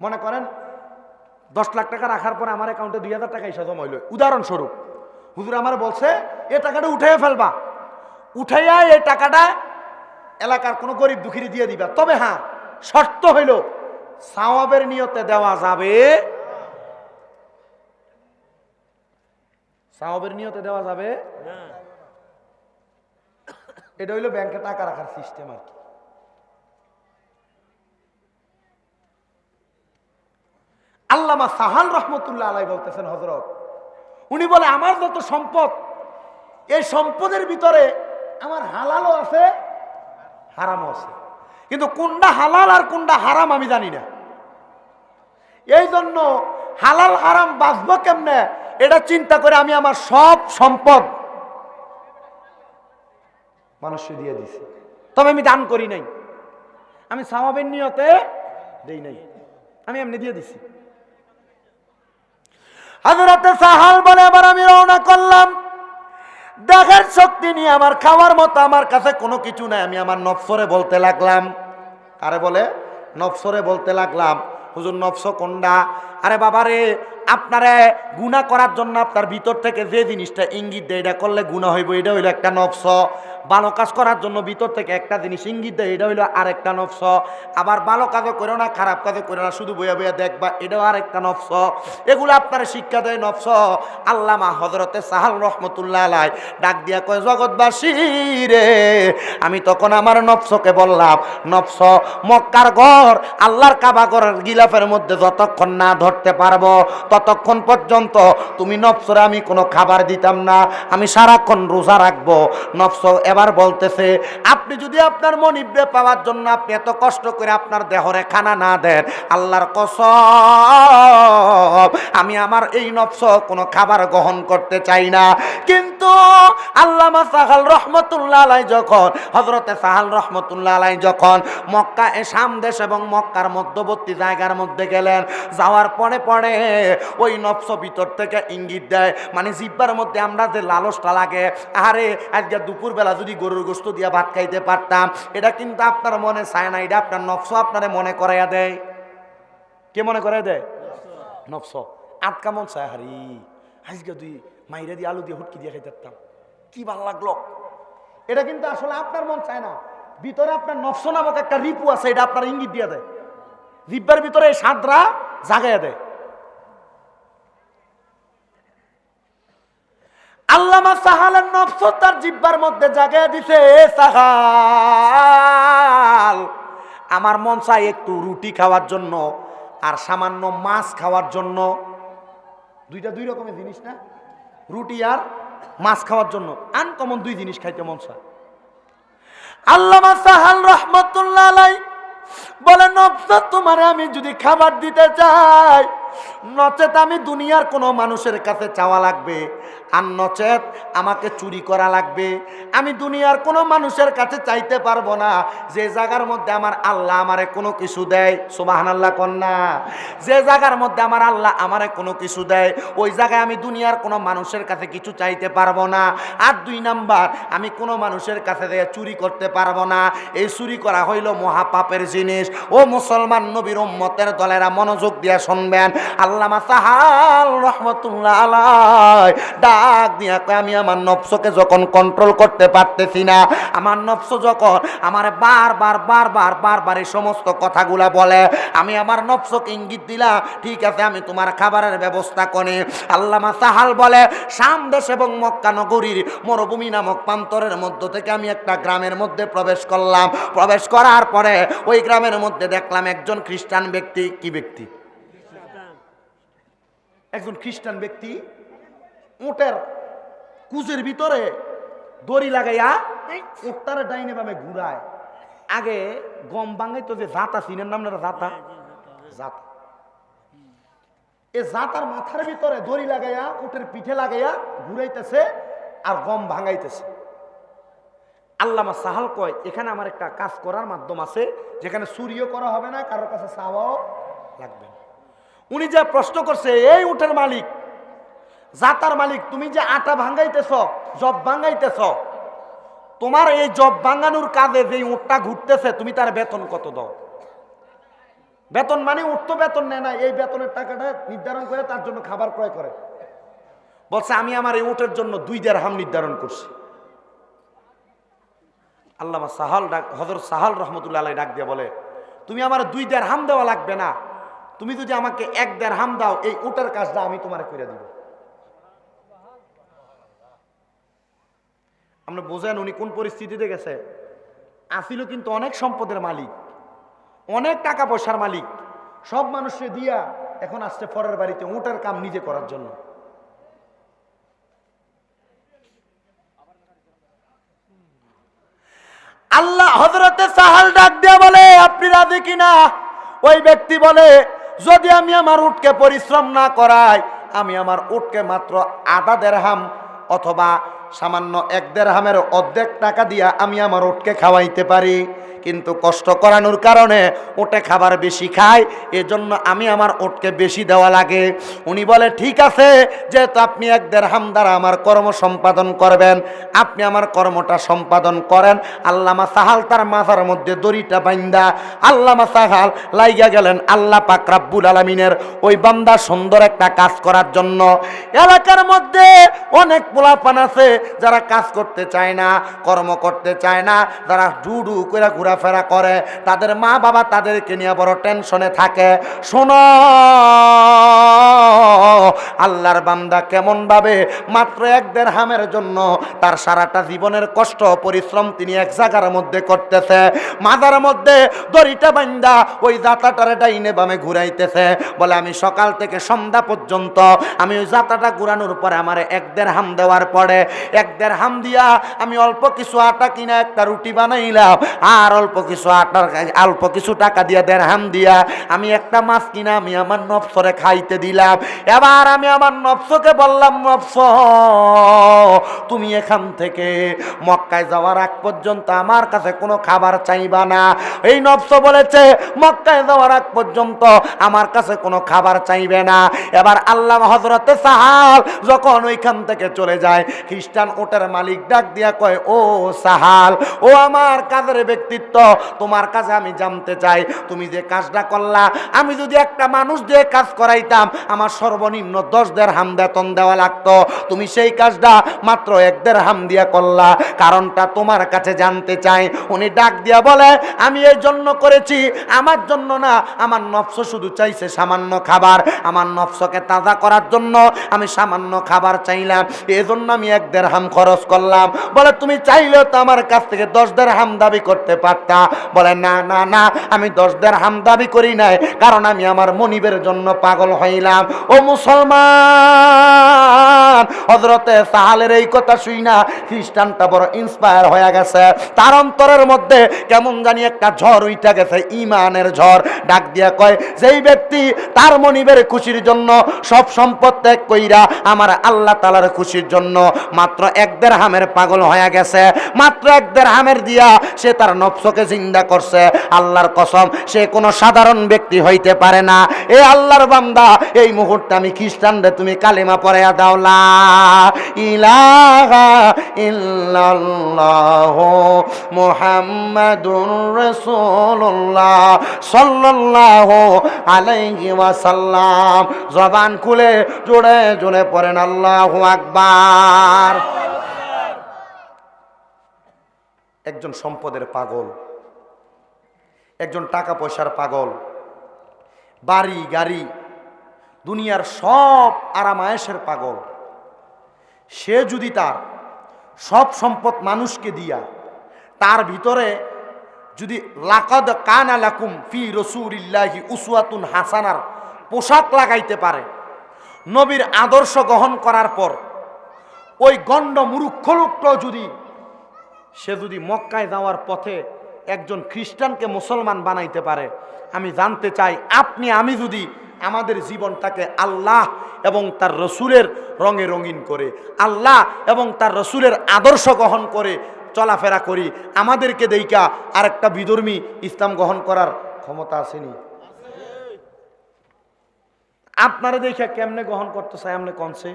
Speaker 1: মনে করেন 10 লাখ টাকা রাখার পরে আমার অ্যাকাউন্টে 2,000 টাকা এসে জমা হইল, উদাহরণস্বরূপ। হুজুর আমার বলছে এ টাকাটা উঠাইয়া ফেলবা, উঠাইয়া এই টাকাটা এলাকার কোনো গরিব দুঃখীরে দিয়ে দিবা। তবে হ্যাঁ, শর্ত হইল সওয়াবের নিয়তে দেওয়া যাবে, সওয়াবের নিয়তে দেওয়া যাবে। এটা হইল ব্যাংকে টাকা রাখার সিস্টেম আর কি। আল্লামা সাহাল রহমতুল্লাহ আলাই বলতেছেন, হযরত উনি বলে, আমার যত সম্পদ, এই সম্পদের ভিতরে আমার হালালও আছে হারামও আছে, কিন্তু কোনটা হালাল আর কোনটা হারাম আমি জানি না। এই জন্য হালাল হারাম বাঁচবো কেমনে এটা চিন্তা করে আমি আমার সব সম্পদ মানুষকে দিয়ে দিছি। তবে আমি দান করি নাই, আমি সওয়াবের নিয়তে দেই নাই, আমি এমনি দিয়ে দিছি। হযরতে সাহাল বলে, এবার আমি রওনা করলাম, দেখার শক্তি নিয়ে আমার খাওয়ার মতো আমার কাছে কোনো কিছু নাই। আমি আমার নফসরে বলতে লাগলাম, আরে বলে নফসরে বলতে লাগলাম, হুজুর নফস কোনটা? আরে বাবারে, আপনারে গুনাহ করার জন্য আপনার ভিতর থেকে যে জিনিসটা ইঙ্গিত দেয় এটা করলে গুনাহ হইব, এটা হইলো একটা নফস। ভালো কাজ করার জন্য ভিতর থেকে একটা জিনিস ইঙ্গিত দেয়, এটা হইলো আরেকটা নফস। আবার ভালো কাজও করো না, খারাপ কাজও করো না, শুধু বইয়া বইয়া দেখবা, এটাও আরেকটা নফস। এগুলো আপনারা শিক্ষা দেয় নফস। আল্লামা হযরতে সাহাল রহমতুল্লাহ আলাই ডাক দিয়া কয়, জগৎবাসী রে, আমি তখন আমার নফসকে বললাম, নফস, মক্কার ঘর আল্লাহর কাবা ঘরের গিলাফের মধ্যে যতক্ষণ না ধরতে পারবো ততক্ষণ পর্যন্ত তুমি নফসরে আমি কোনো খাবার দিতাম না, আমি সারাক্ষণ রোজা রাখবো। নফস এবার বলতেছে, আপনি যদি আপনার মনিবরে পাওয়ার জন্য আপনি এত কষ্ট করে আপনার দেহরে খানা না দেন, আল্লাহর কসম আমি আমার এই নফস কোনো খাবার গ্রহণ করতে চাই না। কিন্তু আল্লামা সাহাল রহমতুল্লাহ আলাই যখন, হযরতে সাহাল রহমতুল্লাহ আলাই যখন মক্কা শাম দেশ এবং মক্কার মধ্যবর্তী জায়গার মধ্যে গেলেন, যাওয়ার পরে পরে ওই নফস ভিতর থেকে ইঙ্গিত দেয়, মানে জিহ্বার মধ্যে আমরা যে লালসটা লাগে, আরে আজকে দুপুরবেলা যদি গরুর গোশত দিয়া ভাত খাইতে পারতাম, এটা কিন্তু আপনার মনে চায় না, এটা আপনার নফস আপনারে মনে করাইয়া দেয়। কে মনে করাই দেয়? নফস। আটকা মন চায়, হারি আজকে তুই মাইরা দিয়ে আলু দিয়ে হুটকি দিয়ে খাইতে পারতাম, কি ভালো লাগলো। এটা কিন্তু আসলে আপনার মন চায় না, ভিতরে আপনার নফস নামক একটা রিপু আছে, এটা আপনার ইঙ্গিত দিয়ে দেয়, জিব্বার ভিতরে এই সাদরা জাগাইয়া দেয়। আল্লামা সাহালের নফস তার জিব্বার মধ্যে জাগাইয়া দিছে, সাহাল আমার মন চায় একটু রুটি খাওয়ার জন্য আর সামান্য মাছ খাওয়ার জন্য। দুইটা দুই রকমের জিনিস না, রুটি আর মাছ খাওয়ার জন্য আনকমন দুই জিনিস খাইতে মন চায়। আল্লামা সাহাল রহমতুল্লাহ আলাইহি বলে, নফস তোমারে আমি যদি খাবার দিতে চাই, নচেত আমি দুনিয়ার কোনো মানুষের কাছে চাওয়া লাগবে, আর নচেত আমাকে চুরি করা লাগবে। আমি দুনিয়ার কোনো মানুষের কাছে চাইতে পারবো না যে জায়গার মধ্যে আমার আল্লাহ আমারে কোনো কিছু দেয়। সুবহানাল্লাহ কন্যা। যে জায়গার মধ্যে আমার আল্লাহ আমারে কোনো কিছু দেয়, ওই জায়গায় আমি দুনিয়ার কোনো মানুষের কাছে কিছু চাইতে পারবো না। আর দুই নাম্বার, আমি কোনো মানুষের কাছে দিয়ে চুরি করতে পারবো না। এই চুরি করা হইল মহাপাপের জিনিস। ও মুসলমান নবীর উম্মতের দলেরা মনোযোগ দিয়ে শুনবেন। আল্লামা সাহাল রহমতুল্লাহ আলাইহি ডাক দিয়া কয়, আমি আমার নফসকে যখন কন্ট্রোল করতে পারতেছি না, আমার নফস যখন আমার বারবার এই সমস্ত কথাগুলা বলে, আমি আমার নফসকে ইঙ্গিত দিলাম, ঠিক আছে আমি তোমার খাবারের ব্যবস্থা করি। আল্লামা সাহাল বলে, শাম দেশ এবং মক্কা নগরীর মরুভূমি নামক প্রান্তরের মধ্য থেকে আমি একটা গ্রামের মধ্যে প্রবেশ করলাম। প্রবেশ করার পরে ওই গ্রামের মধ্যে দেখলাম একজন খ্রিস্টান ব্যক্তি। কি ব্যক্তি? একজন খ্রিস্টান ব্যক্তি উটের কুজের ভিতরে দড়ি লাগাইয়া উটটারে ডাইনে বামে ঘুরায়। আগে গম বাঙাইতো যে জাতা, চিনেন নাম না জাতা? জাতা। এ জাতার মাথার ভিতরে দড়ি লাগাইয়া উটের পিঠে লাগাইয়া ঘুরাইতেছে আর গম ভাঙাইতেছে। আল্লামা সাহাল কয়, এখানে আমার একটা কাজ করার মাধ্যম আছে, যেখানে চুরিও করা হবে না, কারোর কাছে চাওয়াও লাগবে না। উনি যে প্রশ্ন করছে, এই উটের মালিক, জাতার মালিক, তুমি যে আটা ভাঙাইতেছ, জব ভাঙাইতেছ, তোমার এই জব ভাঙানোর কাজে যে উটটা ঘুরতেছে, তুমি তার বেতন কত দাও? বেতন মানে উট তো বেতন নেয় না, এই বেতনের টাকাটা নির্ধারণ করে তার জন্য খাবার ক্রয় করে। বলছে, আমি আমার এই উটের জন্য 2 দিরহাম নির্ধারণ করছি। আল্লামা সাহাল হযরত সাহাল রহমতুল্লাহ আলাইহি ডাক দিয়ে বলে, তুমি আমার 2 দিরহাম দেওয়া লাগবে না, তুমি যদি আমাকে 1 দিরহাম দাও, এই উটের কাজটা আমি তোমার করে দিব। আমরা বোঝেন উনি কোন পরিস্থিতিতে গেছে। আসিল কিন্তু অনেক সম্পদের মালিক, অনেক টাকা পয়সার মালিক, সব মানুষকে দিয়া এখন আসছে পরের বাড়িতে উটের কাম নিজে করার জন্য। আল্লাহ হযরতে সাহাল ডাক দিয়া বলে, আপনি রাজি কিনা? ওই ব্যক্তি বলে, যদি আমি আমার উটকে পরিশ্রম না করাই, আমি আমার উটকে মাত্র 1/2 দিরহাম অথবা সামান্য 1 দিরহামের অর্ধেক টাকা দিয়া আমি আমার উটকে খাওয়াইতে পারি, কিন্তু কষ্ট করানোর কারণে উটে খাবার বেশি খায়, এজন্য আমি আমার উটকে বেশি দেওয়া লাগে। উনি বলে, ঠিক আছে, যেহেতু আপনি 1 দিরহাম দ্বারা আমার কর্ম সম্পাদন করবেন, আপনি আমার কর্মটা সম্পাদন করেন। আল্লামা সাহাল তার মাথার মধ্যে দড়িটা বাইন্দা আল্লামা সাহাল লাইগা গেলেন আল্লাহ পাক রব্বুল আলামিনের ওই বান্দা সুন্দর একটা কাজ করার জন্য। এলাকার মধ্যে অনেক পোলাপান আছে যারা কাজ করতে চায় না, কর্ম করতে চায় না, যারা ডুডু করে ঘোরাফেরা করে, তাদের মা বাবা তাদেরকে নিয়ে বড় টেনশনে থাকে। শোনো, আল্লাহর বান্দা কেমন ভাবে মাত্র 1 দিরহামের জন্য তার সারাটা জীবনের কষ্ট পরিশ্রম তিনি এক জায়গার মধ্যে করতেছে, মাথার মধ্যে দড়িটা বান্দা ওই জাতাটারে ডাইনে বামে ঘুরাইতেছে। বলে, আমি সকাল থেকে সন্ধ্যা পর্যন্ত আমি ওই জাতাটা ঘুরানোর পরে আমার 1 দিরহাম দেওয়ার পরে 1 দিরহাম দিয়া আমি অল্প কিছু আটা কিনা একটা রুটি বানাইলাম, আর অল্প কিছু টাকা দিয়া দিরহাম দিয়া আমি একটা মাছ কিনা আমি আমার নফসরে খাইতে দিলাম। এবার আমি আমার নফসকে বললাম, নফস, তুমি এখান থেকে মক্কায় যাওয়ার আগ পর্যন্ত আমার কাছে কোনো খাবার চাইবা না। এই নফস বলেছে মক্কায় যাওয়ার আগ পর্যন্ত আমার কাছে কোনো খাবার চাইবে না। এবার আল্লাহ হযরতে সাহাল যখন ওইখান থেকে চলে যায়, খ্রিস্টান উটের মালিক ডাক দিয়া কয়, ও সাহাল, ও আমার কাজের ব্যক্তিত্ব, তোমার কাছে আমি জানতে চাই, তুমি যে কাজটা করলা, আমি যদি একটা মানুষ দিয়ে কাজ করাইতাম আমার সর্বনিম্ন সর্বনিম্ন 10 দিরহাম বেতন দেওয়া লাগতো, তুমি সেই কাজটা মাত্র 1 দিরহাম দিয়া করলা। কারণটা তোমার কাছে জানতে চাই। উনি ডাক দিয়া বলে, আমি এই জন্য করেছি, আমার জন্য না, আমার নফস শুধু চাইছে সামান্য খাবার, আমার নফসকে তাজা করার জন্য আমি সামান্য খাবার চাইলাম, এজন্য আমি 1 দিরহাম খরচ করলাম। বলে তুমি চাইলেও তো আমার কাছ থেকে 10 দিরহাম দাবি করতে পারতা। বলে না না না, আমি 10 দিরহাম দাবি করি নাই, কারণ আমি আমার মনিবের জন্য পাগল হইলাম। ও মুসলমান, হযরতে সাহালের এই কথা শুই না খ্রিস্টানটা বড় ইন্সপায়ার হয়ে গেছে। তার অন্তরের মধ্যে কেমন জানি একটা ঝড় উঠা গেছে, ঈমানের ঝড়। ডাক দিয়া কয়, যেই ব্যক্তি তার মনিবের খুশির জন্য সব সম্পদ ত্যাগ কইরা আমার আল্লাহ তাআলার খুশির জন্য মাত্র 1 দিরহামের পাগল হয়ে গেছে, মাত্র 1 দিরহামের দিয়া সে তার নফসকে জিন্দা করছে, আল্লাহর কসম সে কোনো সাধারণ ব্যক্তি হইতে পারে না। এ আল্লাহর বান্দা, এই মুহূর্তে আমি খ্রিস্টানরে তুমি কালেমা পড়াইয়া দাও, লা ইলাহা ইল্লাল্লাহ মুহাম্মাদুর রাসূলুল্লাহ সাল্লাল্লাহু আলাইহি ওয়াসাল্লাম। জবান খুলে জোরে জোরে পড়েন আল্লাহু আকবার। একজন সম্পদের পাগল, একজন টাকা পয়সার পাগল, বাড়ি গাড়ি দুনিয়ার সব আরামায়েশের পাগল, সে যদি তার সব সম্পদ মানুষকে দিয়া তার ভিতরে যদি লাকাদ কানা লাকুম ফি রাসূলিল্লাহি উসওয়াতুন হাসানার পোশাক লাগাইতে পারে, নবীর আদর্শ গ্রহণ করার পর ওই গণ্ড মূর্খ লোকটা সে যদি মক্কায় যাওয়ার পথে একজন খ্রিস্টানকে মুসলমান বানাইতে পারে, আমি জানতে চাই আপনি আমি যদি আমাদের জীবনটাকে আল্লাহ এবং তার রসুলের রঙে রঙিন করে, আল্লাহ এবং তার রসুলের আদর্শ গ্রহণ করে চলাফেরা করি, আমাদেরকে দেইকা আরেকটা বিধর্মী ইসলাম গ্রহণ করার ক্ষমতা আসেনি? আপনারা দেখা কেমনে গ্রহণ করতে চাই আপনি কনসে?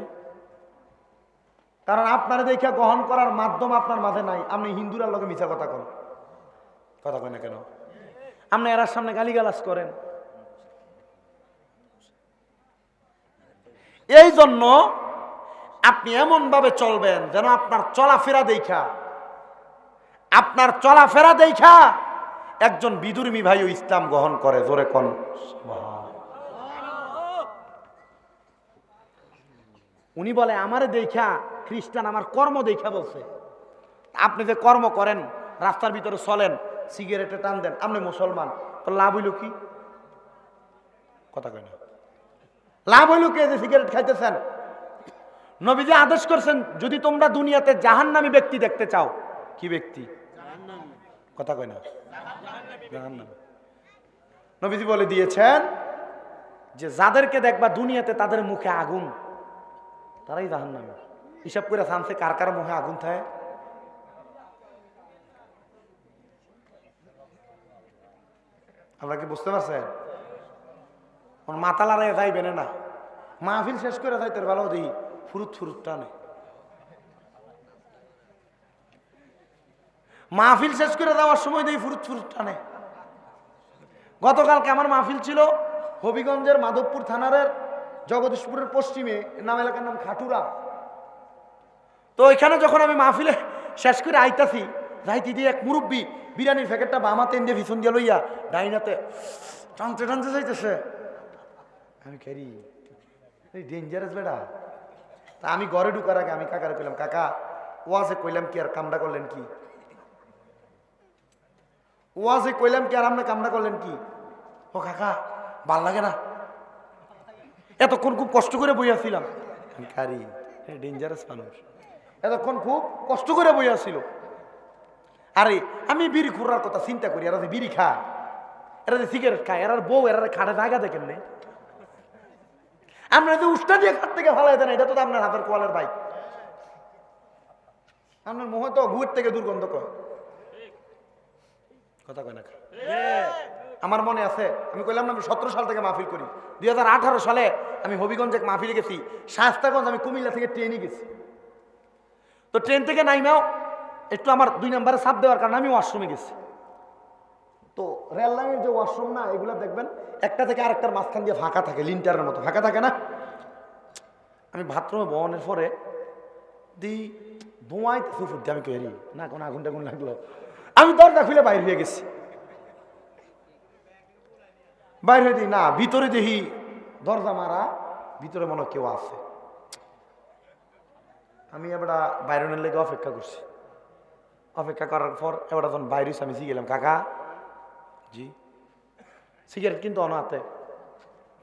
Speaker 1: কারণ আপনারা দেখা গ্রহণ করার মাধ্যম আপনার মাঝে নাই। আপনি হিন্দুরার লোকে মিথ্যা কথা কন, কথা কয় না কেন? আপনি এরার সামনে গালিগালাজ করেন। এই জন্য আপনি এমন ভাবে চলবেন যেন আপনার চলাফেরা দেখা একজন বিধর্মী ভাইও ইসলাম গ্রহণ করে। জোরে কোন উনি বলে আমারে দেখা খ্রিস্টান আমার কর্ম দেখা বলছে। আপনি যে কর্ম করেন, রাস্তার ভিতরে চলেন, সিগারেটে টান দেন, আপনি মুসলমান, তো লাভ হইল কি? কথা কয় না। লাভ হইল কি যে সিগারেট খাইতেছেন? নবীজি আদেশ করছেন, যদি তোমরা দুনিয়াতে জাহান্নামী ব্যক্তি দেখতে চাও, কি ব্যক্তি? কথা কয় না। জাহান্নামী। নবীজি বলে দিয়েছেন যে যাদেরকে দেখবা দুনিয়াতে তাদের মুখে আগুন, তারাই জাহান্নামী। হিসাব করে সামছে কার কার মুখে আগুন থাকে? আপনারা কি বুঝতে পারছেন? মাথা লড়াইয়া যাইবেন না, মাহফিল শেষ করে যাইতে ভালো দিই ফুরুত ফুরুত টানে। মাহফিল শেষ করে যাওয়ার সময় দিই ফুরুত ফুরুত টানে। গতকালকে আমার মাহফিল ছিল হবিগঞ্জের মাধবপুর থানার জগদীশপুরের পশ্চিমে, নাম এলাকার নাম খাটুরা। তো ওইখানে যখন আমি মাহফিলে শেষ করে আইতাছি, যাইতে দিয়ে এক মুরব্বী বিরিয়ানির প্যাকেটটা বামাতে এনে ভীষণ দিয়ে লইয়া ডাইনাতে টানতে টানতে যাইতেছে। আমি খেরি ডেঞ্জারাস বেড়া। তা আমি ঘরে ঢুকার আগে আমি কাকারে কইলাম, কাকা ওয়াজে কইলাম কি আর কামড়া করলেন কি? ওয়াজে কইলাম কি আর আপনি কামড়া করলেন কি? ও কাকা ভাল লাগে না, এতক্ষণ খুব কষ্ট করে বইয়াছিলাম। খারি ডেঞ্জারাস মানুষ, এতক্ষণ খুব কষ্ট করে বইয়াছিল। আরে আমি বিড়ি খুঁড়ার কথা চিন্তা করি, এরা যে বিড়ি খায়, এরা যে সিগারেট খায়, এরার বউ এরা খাটে জায়গা দেখেন নে। আপনারা যে উষ্টা দিয়ে খাট থেকে ভালো দেন, এটা তো আপনার হাতের কোয়ালের বাইক। আপনার মোহ তো ঘুর থেকে দুর্গন্ধ কয়, কথা কয় না। আমার মনে আছে, আমি কইলাম না আমি 17 সাল থেকে মাহফিল করি। 2018 সালে আমি হবিগঞ্জে মাহফিলে গেছি, শায়েস্তাগঞ্জ আমি কুমিল্লা থেকে ট্রেনে গেছি। তো ট্রেন থেকে নাইমাও একটু আমার 2 নম্বরে চাপ দেওয়ার কারণে আমি ওয়াশরুমে গেছি। তো রেল লাইনের যে ওয়াশরুম না, এগুলো দেখবেন একটা থেকে আরেকটার মাঝখান দিয়ে ফাঁকা থাকে, লিন্টারের মতো ফাঁকা থাকে না? আমি বাথরুমে বহনের পরে দি ধোঁয়াইতেছে ফুটতে, আমি কই না কোনো আগুন টাগুন লাগলো, আমি দরজা খুলে বাইরে হয়ে গেছি। বাইরে দিই না, ভিতরে দেখি দরজা মারা, ভিতরে মনে হয় কেউ আছে। আমি এবার বাইরনের লেগে অপেক্ষা করছি। অপেক্ষা করার পর এবার যখন বাইরে আমি গেলাম, কাকা জি সিগারেট কিন্তু অনাতে,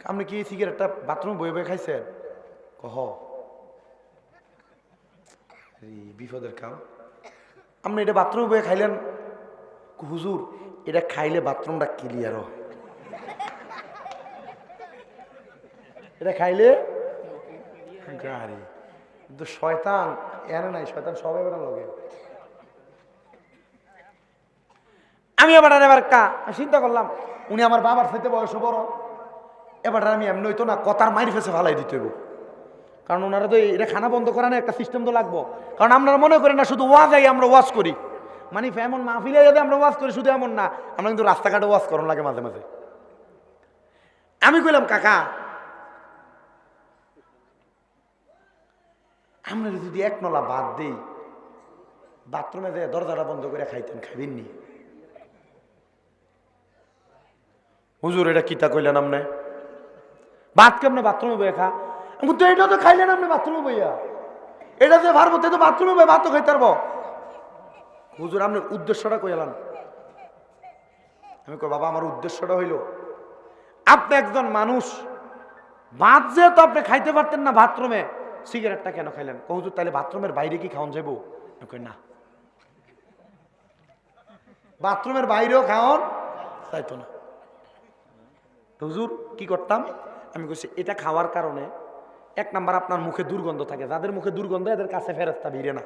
Speaker 1: আপনি কি সিগারেটটা বাথরুমে বয়ে বয়ে খাইছেন? কহ বিপদের কাম, আপনি এটা বাথরুমে বয়ে খাইলেন? হুজুর এটা খাইলে বাথরুমটা ক্লিয়ার হয়, এটা খাইলে গাড়ি। কিন্তু শয়তান এনে নাই, শয়তান সবাই বেড়া লগে। আমি এবার চিন্তা করলাম উনি আমার বাবার সাথে বয়স বড়, এবার আমি এমনি হইতো না কথার মাইর ফেসে ফালাই দিতে হইব, কারণ ওনারা তো এটা খানা বন্ধ করা না, একটা সিস্টেম তো লাগবো। কারণ আপনারা মনে করেন না শুধু ওয়াজ আই আমরা ওয়াজ করি, মানে এমন মাহফিলে যদি আমরা ওয়াজ করি শুধু এমন না, আমরা কিন্তু রাস্তাঘাটে ওয়াজ করানো লাগে মাঝে মাঝে। আমি কইলাম কাকা আমরা যদি এক নলা বাদ দেই, বাথরুমে যে দরজাটা বন্ধ করে খাইতেন, খাইবেন নি? হুজুর এটা কিতা কইলেন আপনি? ভাত কেমনে বাথরুমে বইয়া খা? তো এটা তো খাইলেন আপনি বাথরুমে বইয়া, এটা যে পারবো তো বাথরুমে বই ভাত তো খাইতে পারবো। হুজুর আপনার উদ্দেশ্যটা কইলাম। আমি কই বাবা আমার উদ্দেশ্যটা হইল আপনি একজন মানুষ, ভাত যেহেতু আপনি খাইতে পারতেন না বাথরুমে, সিগারেটটা কেন খাইলেন? হুজুর তাহলে বাথরুমের বাইরে কি খাওয়ান যাবো? না, বাথরুমের বাইরেও খাওয়ান চাইতো না। হুজুর কি করতাম? আমি কইছি এটা খাওয়ার কারণে এক নাম্বার আপনার মুখে দুর্গন্ধ থাকে, যাদের মুখে দুর্গন্ধ এদের কাছে ফেরেশতা ভিড়ে না,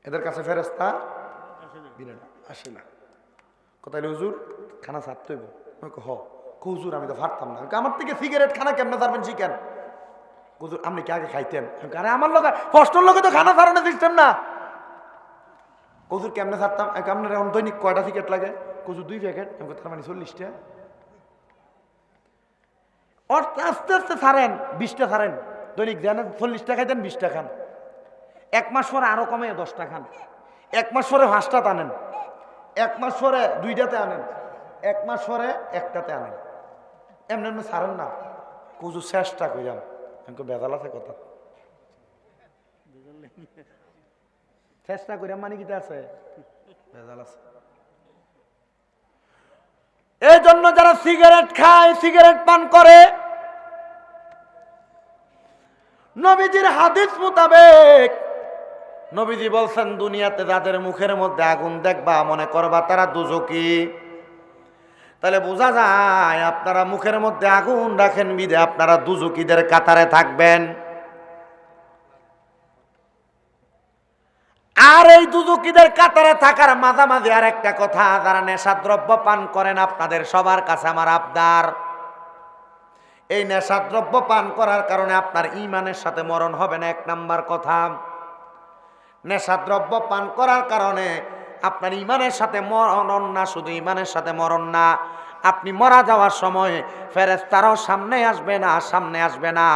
Speaker 1: এদের কাছে ফেরেশতা ভিড়ে না, আসে না। কোথায় হুজুর খানা ছাড়তে হইব? হ হুজুর আমি তো পারতাম না, আমার থেকে সিগারেট খানা কেমনে ছাড়বেন শিখেন। হুজুর আপনি কি আগে খাইতেন? আরে আমার লোক কষ্টর লোকে তো খানা ছাড়ানোর সিস্টেম না। হুজুর কেমনে ছাড়তাম? আপনার এখন দৈনিক কয়টা সিগারেট লাগে? হুজুর 2 প্যাকেট। আমি তার মানে 40টা। আস্তে আস্তে ছাড়েন, 20টা ছাড়েন দৈনিক, জানেন 40টা খাইতেন 20টা খান, 1 মাস পরে আরো কমে 10টা খান, 1 মাস পরে 5টা আনেন, 1 মাস পরে 2টাতে আনেন, 1 মাস পরে 1টাতে আনেন, এমনি এমনি ছাড়েন না। হুজুর চেষ্টা করিলাম, আমি বেজাল আছে কথা, চেষ্টা করিলাম মানে কিটা আছে, বেজাল আছে। এই জন্য যারা সিগারেট খায়, সিগারেট পান করে, নবীজির হাদিস মোতাবেক নবীজি বলছেন দুনিয়াতে যাদের মুখের মধ্যে আগুন দেখবা মনে করবা তারা দুজকি। তাহলে বোঝা যায় আপনারা মুখের মধ্যে আগুন রাখেন বিধে আপনারা দুজকিদের কাতারে থাকবেন। আর এই দুজকিদের কাতারে থাকার মাঝামাঝি আর একটা কথা, যারা নেশাদ্রব্য পান করেন আপনাদের সবার কাছে আমার আবদার, এই নেশাদ্রব্য পান করার কারণে আপনার ঈমানের সাথে মরণ হবে না। 1 নাম্বার কথা, নেশাদ্রব্য পান করার কারণে আপনার ঈমানের সাথে মরণ না, শুধু ঈমানের সাথে মরণ না, আপনি মারা যাওয়ার সময় ফেরেশতারাও সামনে আসবে না, সামনে আসবে না।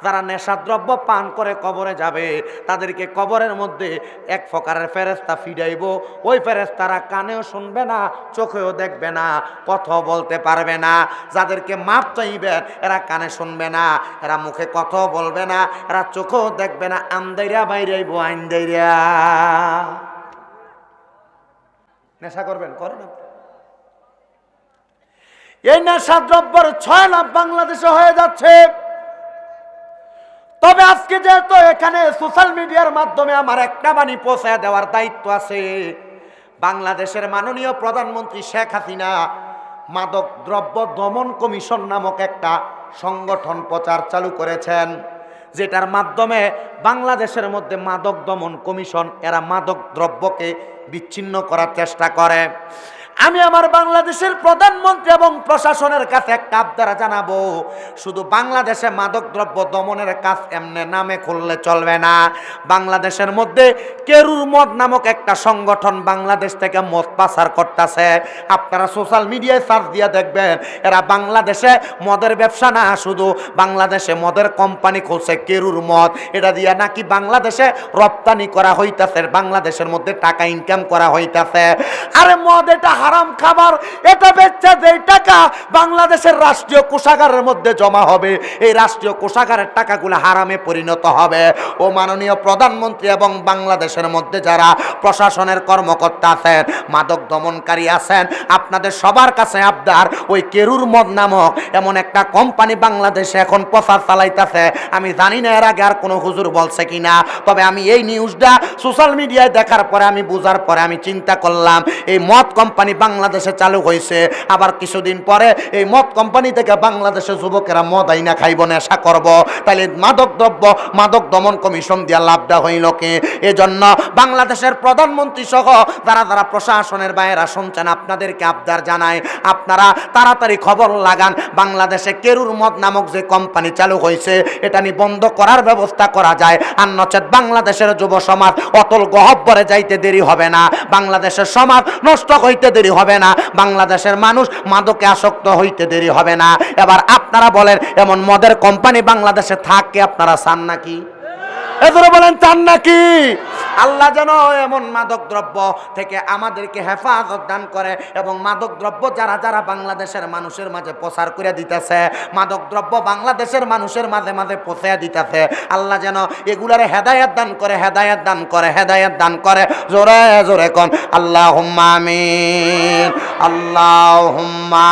Speaker 1: যারা নেশাদ্রব্য পান করে কবরে যাবে তাদেরকে কবরের মধ্যে এক প্রকারের ফেরেশতা ফিরাইব। ওই ফেরেশতারা কানেও শুনবে না, চোখেও দেখবে না, কথাও বলতে পারবে না। যাদেরকে মাপ চাইবেন এরা কানে শুনবে না, এরা মুখে কথাও বলবে না, এরা চোখেও দেখবে না, আন্দাইরা বাইরাইব আইন্দাইরা। নেশা করবেন, করেন আপনি। এই নেশাদ্রব্যের 6 লাখ বাংলাদেশে হয়ে যাচ্ছে। তবে আজকে যেহেতু এখানে সোশ্যাল মিডিয়ার মাধ্যমে আমার একটা বাণী পৌঁছায় দেওয়ার দায়িত্ব আছে, বাংলাদেশের মাননীয় প্রধানমন্ত্রী শেখ হাসিনা মাদক দ্রব্য দমন কমিশন নামক একটা সংগঠন প্রচার চালু করেছেন, যেটার মাধ্যমে বাংলাদেশের মধ্যে মাদক দমন কমিশন এরা মাদক দ্রব্যকে বিচ্ছিন্ন করার চেষ্টা করে। আমি আমার বাংলাদেশের প্রধানমন্ত্রী এবং প্রশাসনের কাছে একটা আবদার জানাবো, শুধু বাংলাদেশে মাদকদ্রব্য দমনের কাজ এমনি নামে করলে চলবে না। বাংলাদেশের মধ্যে কেরুর মদ নামক একটা সংগঠন বাংলাদেশ থেকে মদ পাচার করতেছে। আপনারা সোশ্যাল মিডিয়ায় সার্চ দিয়ে দেখবেন, এরা বাংলাদেশে মদের ব্যবসা না, শুধু বাংলাদেশে মদের কোম্পানি খুলছে কেরুর মদ, এটা দিয়া নাকি বাংলাদেশে রপ্তানি করা হইতাছে, বাংলাদেশের মধ্যে টাকা ইনকাম করা হইতাছে। আরে মদ এটা হারাম খাবার, এটা বেচছে যেই টাকা বাংলাদেশের রাষ্ট্রীয় কোষাগারের মধ্যে জমা হবে, এই রাষ্ট্রীয় কোষাগারের টাকাগুলো হারামে পরিণত হবে। ও মাননীয় প্রধানমন্ত্রী এবং বাংলাদেশের মধ্যে যারা প্রশাসনের কর্মকর্তা আছেন, মাদক দমনকারী আছেন, আপনাদের সবার কাছে আবদার, ওই কেরুর মদ নামক এমন একটা কোম্পানি বাংলাদেশে এখন প্রচার চালাইতেছে। আমি জানি না এর আগে আর কোনো হুজুর বলছে কিনা, তবে আমি এই নিউজটা সোশ্যাল মিডিয়ায় দেখার পরে, আমি বুঝার পরে আমি চিন্তা করলাম, এই মদ কোম্পানি বাংলাদেশে চালু হয়েছে, আবার কিছুদিন পরে এই মদ কোম্পানি থেকে বাংলাদেশের যুবকেরা মদ আইনা খাইব, নেশা করব, তাহলে মাদক দমন কমিশন দিয়া লাভটা হইল কি? এজন্য বাংলাদেশের প্রধানমন্ত্রী সহ যারা যারা প্রশাসনের বাইরে শুনছেন, আপনাদেরকে আবদার জানায়, আপনারা তাড়াতাড়ি খবর লাগান, বাংলাদেশে কেরুর মদ নামক যে কোম্পানি চালু হয়েছে এটা নিয়ে বন্ধ করার ব্যবস্থা করা যায়, আর নচেত বাংলাদেশের যুব সমাজ অতল গহব্বরে যাইতে দেরি হবে না, বাংলাদেশের সমাজ নষ্ট হইতে দেরি হবে না, বাংলাদেশের মানুষ মাদকে আসক্ত হইতে দেরি হবে না। এবার আপনারা বলেন, এমন মদের কোম্পানি বাংলাদেশে থাকে আপনারা চান নাকি? এজন্য বলেন চান নাকি? আল্লাহ যেন এমন মাদক দ্রব্য থেকে আমাদেরকে হেফাজত দান করে, এবং মাদক দ্রব্য যারা যারা বাংলাদেশের মানুষের মাঝে প্রচার করে দিতেছে, মাদক দ্রব্য বাংলাদেশের মানুষের মাঝে মাঝে পৌঁছে দিতেছে, আল্লাহ যেন এগুলার হেদায়েত দান করে, হেদায়েত দান করে, হেদায়েত দান করে। জোরে জোরে কোন আল্লাহুম্মা আমিন, আল্লাহুম্মা।